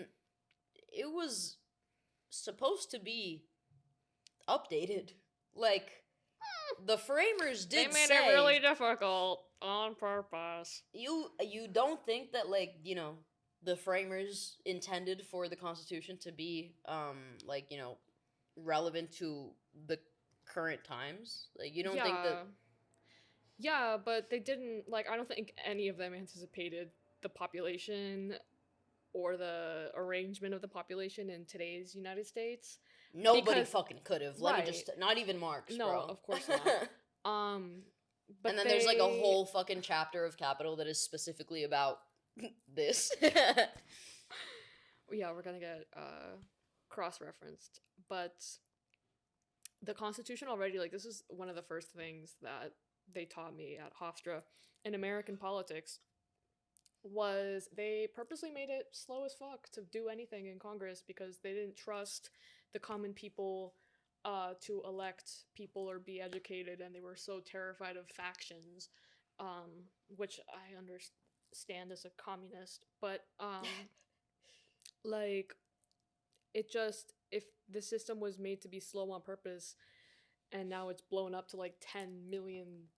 it was supposed to be updated. Like, the framers did They made say, it really difficult on purpose. You don't think that, like, you know, the framers intended for the Constitution to be, like, you know, relevant to the current times? Like, you don't think that... Yeah, but they didn't, like, I don't think any of them anticipated the population or the arrangement of the population in today's United States. Nobody fucking could have. Let Right. me just... Not even Marx, No, bro. of course not. But and then there's, like, a whole fucking chapter of Capital that is specifically about this. Yeah, we're gonna get cross-referenced. But the Constitution already, like, this is one of the first things that they taught me at Hofstra in American politics, was they purposely made it slow as fuck to do anything in Congress because they didn't trust the common people to elect people or be educated, and they were so terrified of factions, which I understand as a communist, but like, it just, if the system was made to be slow on purpose and now it's blown up to like 10 million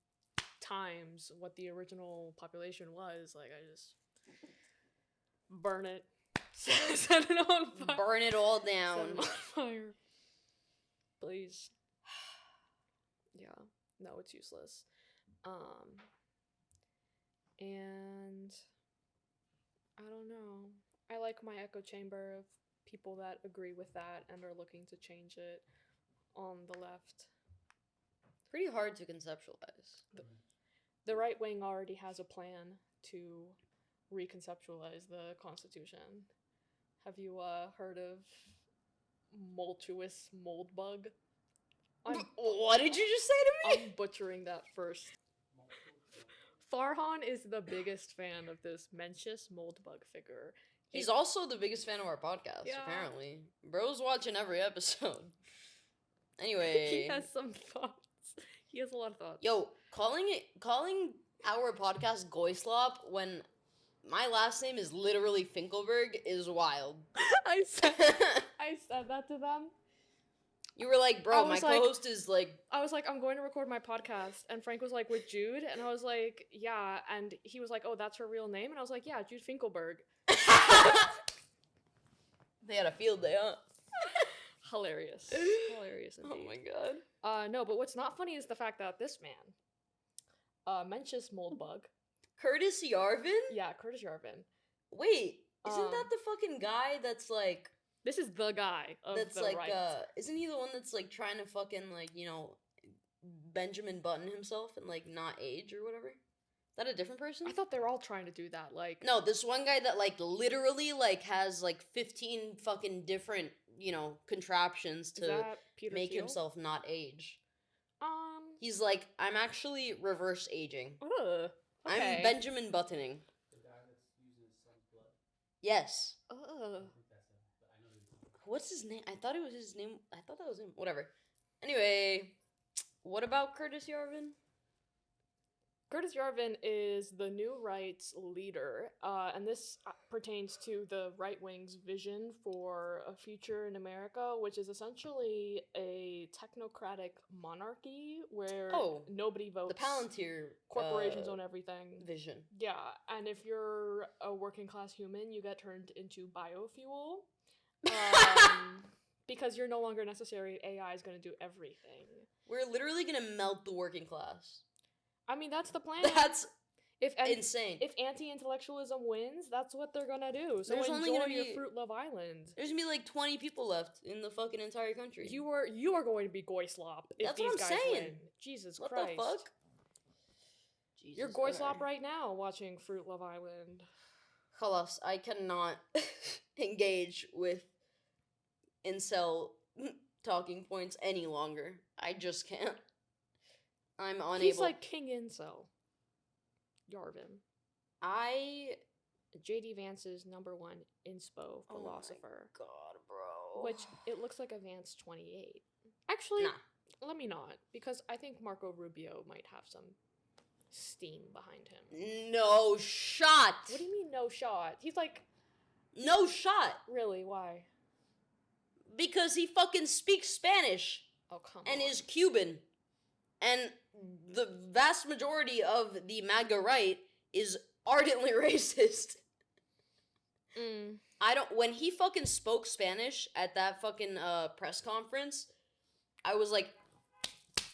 times what the original population was, like, I just burn it. Set it on fire. Burn it all down. Set it on fire. Please. Yeah. No, it's useless. And I don't know. I like my echo chamber of people that agree with that and are looking to change it on the left. Pretty hard to conceptualize. The right wing already has a plan to reconceptualize the Constitution. Have you heard of multuous mold bug? What did you just say to me? I'm butchering that first. Farhan is the biggest fan of this Mencius moldbug figure. He's also the biggest fan of our podcast, Yeah. apparently. Bro's watching every episode. Anyway. He has some thoughts. He has a lot of thoughts. Yo, calling our podcast Goyslop when my last name is literally Finkelberg is wild. I said that to them. You were like, I bro, my was like- co-host is like... I was like, I'm going to record my podcast. And Frank was like, with Jude? And I was like, yeah. And he was like, oh, that's her real name? And I was like, yeah, Jude Finkelberg. They had a field day, huh? Hilarious. Hilarious indeed. Oh my god. No, but what's not funny is the fact that this man, Mencius Moldbug. Curtis Yarvin? Yeah, Curtis Yarvin. Wait, isn't that Um, the fucking guy that's like... This is the guy of That's the like, right. isn't he the one that's like trying to fucking like, you know, Benjamin Button himself and like not age or whatever? Is that a different person? I thought they were all trying to do that. Like, No, this one guy that like literally like has like 15 fucking different, you know, contraptions is to that Peter make Thiel? himself not age. Um. He's like, I'm actually reverse aging. Okay. I'm Benjamin Buttoning. The guy that's using his son's blood. Yes. I don't think that's him, but I know who you're talking about. What's his name? I thought it was his name. I thought that was him. Whatever. Anyway, what about Curtis Yarvin? Curtis Yarvin is the new right's leader, and this pertains to the right wing's vision for a future in America, which is essentially a technocratic monarchy where Oh, nobody votes. The Palantir Corporations own everything. vision. Yeah, and if you're a working class human, you get turned into biofuel. Because you're no longer necessary, AI is going to do everything. We're literally gonna melt the working class. I mean, that's the plan. That's if insane. if anti-intellectualism wins, that's what they're gonna do. So There's only enjoy gonna your be- Fruit Love Island. There's gonna be like 20 people left in the fucking entire country. You are going to be Goyslop if That's these what I'm guys saying. win. Jesus What Christ. the fuck? Jesus, You're Goyslop alright. right now watching Fruit Love Island. Khalas, I cannot engage with incel talking points any longer. I just can't. I'm unable. He's like King Incel. Yarvin. I... JD Vance's #1 inspo Oh my philosopher. God, bro. Which it looks like a Vance 28. Actually, Nah. let me not, because I think Marco Rubio might have some steam behind him. No shot! What do you mean no shot? He's like, No shot! really, why? Because he fucking speaks Spanish Oh, come and on. is Cuban. And the vast majority of the MAGA right is ardently racist. When he fucking spoke Spanish at that fucking press conference, I was like,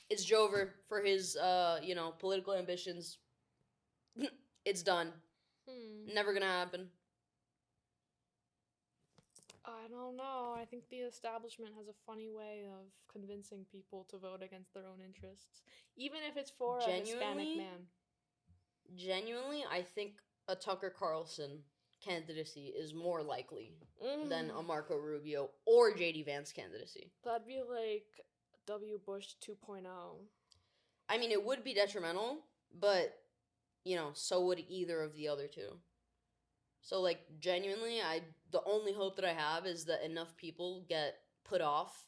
it's Jover for his, you know, political ambitions. It's done. Never gonna happen. I don't know. I think the establishment has a funny way of convincing people to vote against their own interests, even if it's for a Hispanic Genuinely? man. Genuinely, I think a Tucker Carlson candidacy is more likely than a Marco Rubio or JD Vance candidacy. That'd be like W. Bush 2.0. I mean, it would be detrimental, but, you know, so would either of the other two. So, like, genuinely, the only hope that I have is that enough people get put off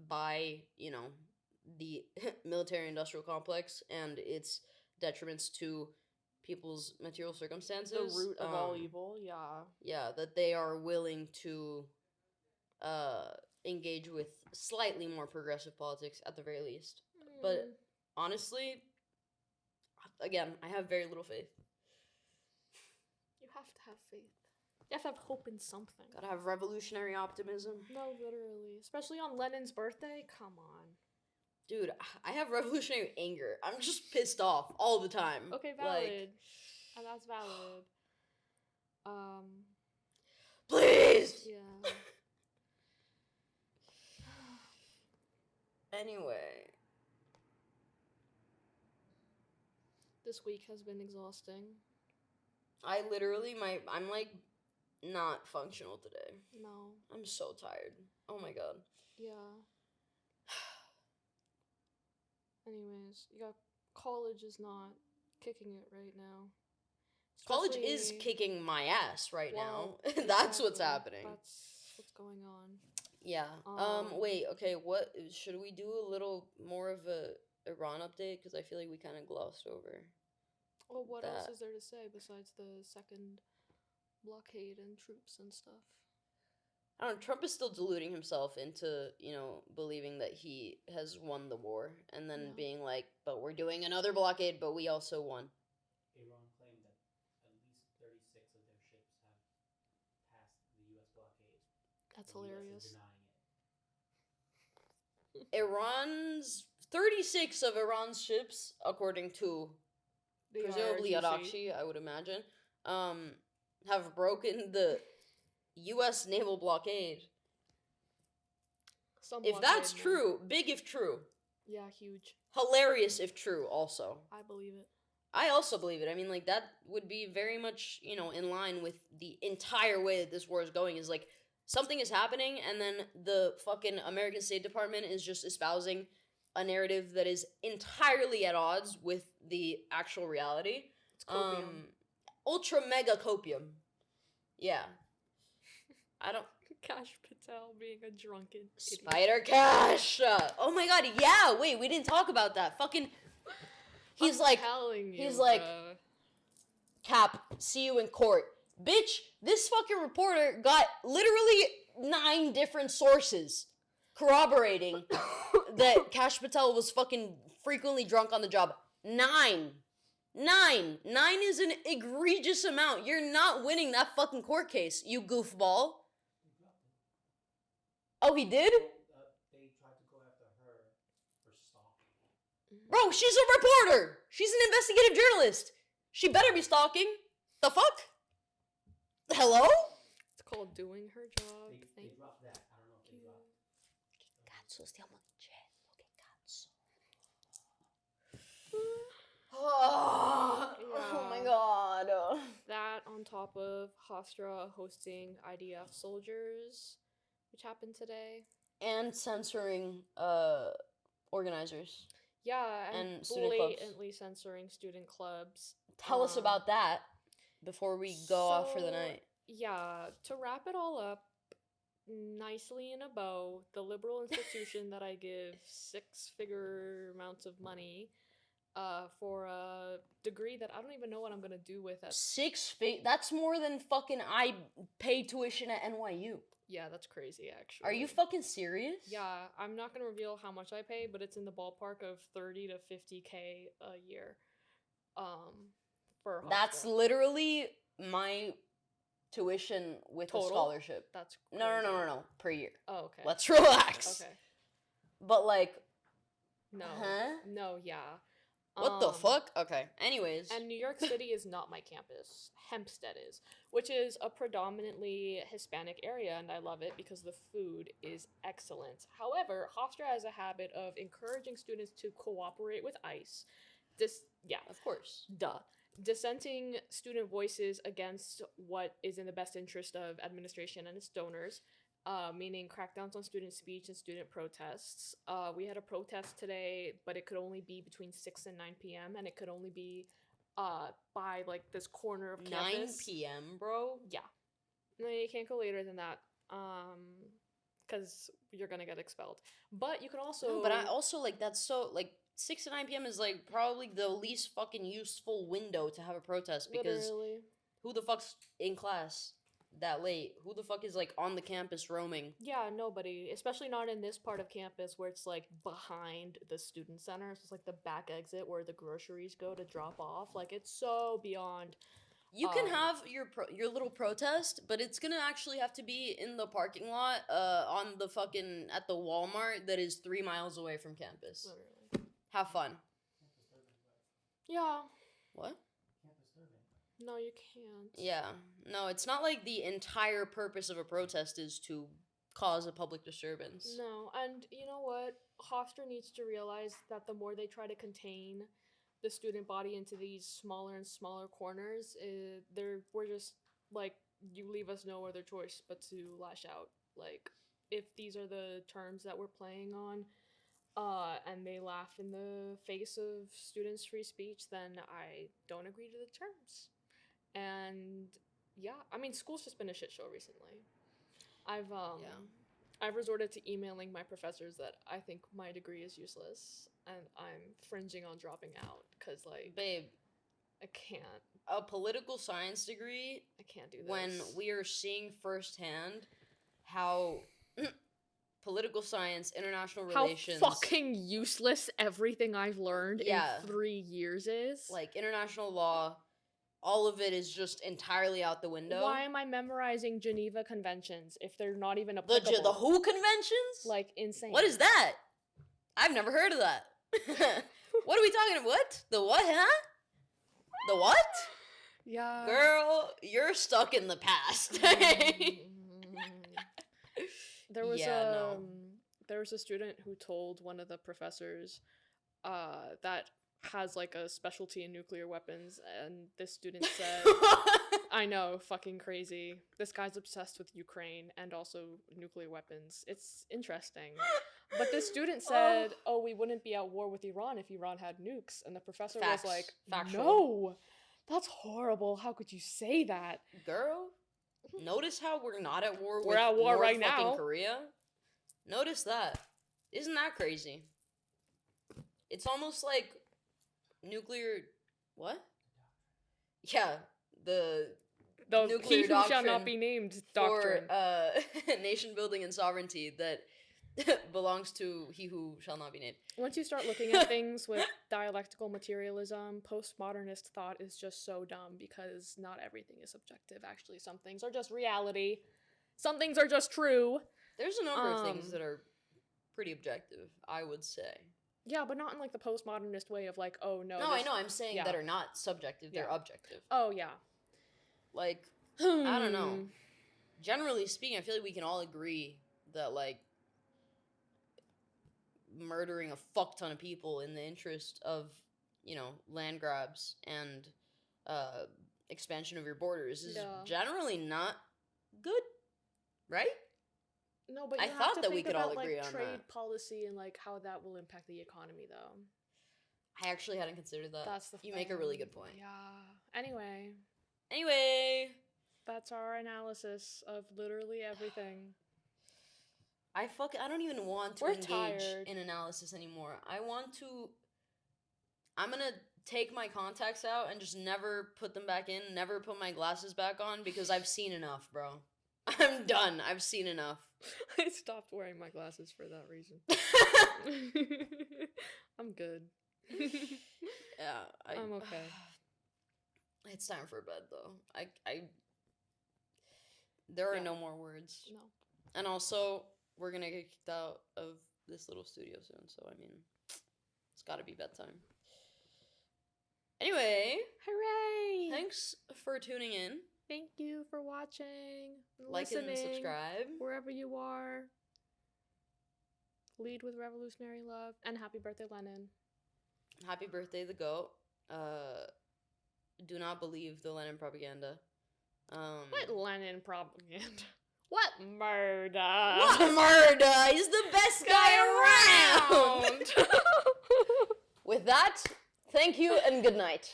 by, you know, the military-industrial complex and its detriments to people's material circumstances. The root of all evil, yeah. Yeah, that they are willing to engage with slightly more progressive politics at the very least. But honestly, again, I have very little faith. You have to have faith. You have to have hope in something. Gotta have revolutionary optimism. No, literally. Especially on Lenin's birthday? Come on. Dude, I have revolutionary anger. I'm just pissed off all the time. Okay, valid. And that's valid. Please! Yeah. Anyway. This week has been exhausting. I literally, I'm like not functional today. No. I'm so tired. Oh my god. Yeah. Anyways, yeah, college is not kicking it right now. College is Especially- kicking my ass right well, now. That's what's exactly. happening. That's what's going on. Yeah. Wait, okay, what should we do a little more of a Iran update? Because I feel like we kind of glossed over. Well, what else that. is there to say besides the second blockade and troops and stuff? I don't know, Trump is still deluding himself into, believing that he has won the war and then Yeah. being like, but we're doing another blockade, but we also won. Iran claimed that at least 36 of their ships have passed the U.S. blockade. That's The US is hilarious. denying it. Iran's 36 of Iran's ships, according to The presumably IRGC. Arakshi, I would imagine, have broken the U.S. naval blockade. Some If that's blockade, man. true, big if true, Yeah, huge. hilarious if true also. I believe it. I also believe it. I mean, like, that would be very much, in line with the entire way that this war is going, is like, something is happening, and then the fucking American State Department is just espousing a narrative that is entirely at odds with the actual reality. It's copium. Ultra mega copium. Yeah. I don't... Cash Patel being a drunken idiot. Spider Cash! Oh my god, yeah! Wait, we didn't talk about that. Fucking... He's I'm like... telling you, he's like... bruh. Cap, see you in court. Bitch, this fucking reporter got literally 9 different sources corroborating that Cash Patel was fucking frequently drunk on the job. 9. 9 is an egregious amount. You're not winning that fucking court case, you goofball. They dropped it. Oh, he did? Well, they tried to go after her for stalking. Bro, she's a reporter. She's an investigative journalist. She better be stalking. The fuck? Hello? It's called doing her job. They Thank dropped that. I don't know if they you. dropped. Cazzo, stiamo dicendo che cazzo. Oh my god. That on top of Hofstra hosting IDF soldiers, which happened today. And censoring organizers. Yeah, And student clubs. blatantly censoring student clubs. Tell us about that before we go off for the So, night. Yeah, to wrap it all up nicely in a bow, the liberal institution that I give 6-figure amounts of money for a degree that I don't even know what I'm gonna do with it. 6 feet. That's more than fucking I pay tuition at NYU. Yeah, that's crazy actually. Are you fucking serious? Yeah, I'm not gonna reveal how much I pay, but it's in the ballpark of 30 to 50K a year. For That's Hofstra. literally my tuition with Total? a scholarship. That's No. Per year. Oh, okay. Let's relax. Okay. But like, No. Huh? No, yeah. what the fuck? Okay. Anyways. And New York City is not my campus. Hempstead is, which is a predominantly Hispanic area, and I love it because the food is excellent. However, Hofstra has a habit of encouraging students to cooperate with ICE. Of course. Dissenting student voices against what is in the best interest of administration and its donors, meaning crackdowns on student speech and student protests. We had a protest today, but it could only be between 6 and 9 p.m., and it could only be by like this corner of 9 campus. p.m., bro? Yeah. No, you can't go later than that. Because you're gonna get expelled. But you can also No, but I also, like, that's so, like, 6 to 9 p.m. is, like, probably the least fucking useful window to have a protest, because literally. who the fuck's in class that late? Who the fuck is, like, on the campus roaming? Yeah, nobody. Especially not in this part of campus where it's like behind the student center. So it's like the back exit where the groceries go to drop off. Like, it's so beyond You can have your little protest, but it's gonna actually have to be in the parking lot, on the fucking at the Walmart that is 3 miles away from campus. Literally. Have fun. Can't disturb anybody. Yeah. What? Can't disturb anybody. No, you can't. Yeah. No, it's not like the entire purpose of a protest is to cause a public disturbance. No, and you know what? Hofstra needs to realize that the more they try to contain the student body into these smaller and smaller corners, we're just like, you leave us no other choice but to lash out. Like, if these are the terms that we're playing on, and they laugh in the face of students' free speech, then I don't agree to the terms. And yeah, I mean, school's just been a shit show recently. I've resorted to emailing my professors that I think my degree is useless, and I'm fringing on dropping out because, like, Babe, I can't. a political science degree, I can't do this. when we are seeing firsthand how political science, international how relations, fucking useless everything I've learned Yeah. in 3 years is. like international law, all of it is just entirely out the window. Why am I memorizing Geneva Conventions if they're not even The applicable? the WHO conventions? Like, insane. What is that? I've never heard of that. What are we talking about? What? The what, huh? The what? Yeah. Girl, you're stuck in the past. There was Yeah, no. there was a student who told one of the professors that has like a specialty in nuclear weapons, and this student said, I know, fucking crazy. This guy's obsessed with Ukraine and also nuclear weapons. It's interesting. But this student said, oh, we wouldn't be at war with Iran if Iran had nukes. And the professor Facts. was like, Factual. no, that's horrible. How could you say that? Girl, notice how we're not at war We're with at war North right fucking now. Korea? Notice that. Isn't that crazy? It's almost like nuclear... What? Yeah, the The Nuclear he who shall doctrine not be named doctrine. for nation building and sovereignty that belongs to he who shall not be named. Once you start looking at things with dialectical materialism, postmodernist thought is just so dumb because not everything is subjective. Actually, some things are just reality. Some things are just true. There's a number of things Um, that are pretty objective, I would say. Yeah, but not in like the postmodernist way of like, oh no. No, I this- know, I'm saying yeah. that are not subjective, they're Yeah. objective. Oh yeah. Like, I don't know. Hmm. Generally speaking, I feel like we can all agree that, like, murdering a fuck ton of people in the interest of, you know, land grabs and expansion of your borders is Yeah. generally not good, right? No, but I you have thought to that we think could all about, agree like, on trade that. policy and like how that will impact the economy, though. I actually hadn't considered that. That's the You make a really thing. good point. Yeah. Anyway, That's our analysis of literally everything. I don't even want to We're engage tired. in analysis anymore. I'm gonna take my contacts out and just never put them back in, never put my glasses back on because I've seen enough, bro. I'm done. I've seen enough. I stopped wearing my glasses for that reason. I'm good. Yeah, I'm okay. It's time for bed though. There are Yeah. no more words. No. And also, we're gonna get kicked out of this little studio soon, so I mean, it's gotta be bedtime. Anyway, Hooray! thanks for tuning in. Thank you for watching, Like and listening, subscribe. wherever you are. Lead with revolutionary love, and happy birthday, Lenin. Happy birthday, the GOAT. Do not believe the Lenin propaganda. What Lenin propaganda? What murder? What murder? He's the best guy around! With that, thank you and good night.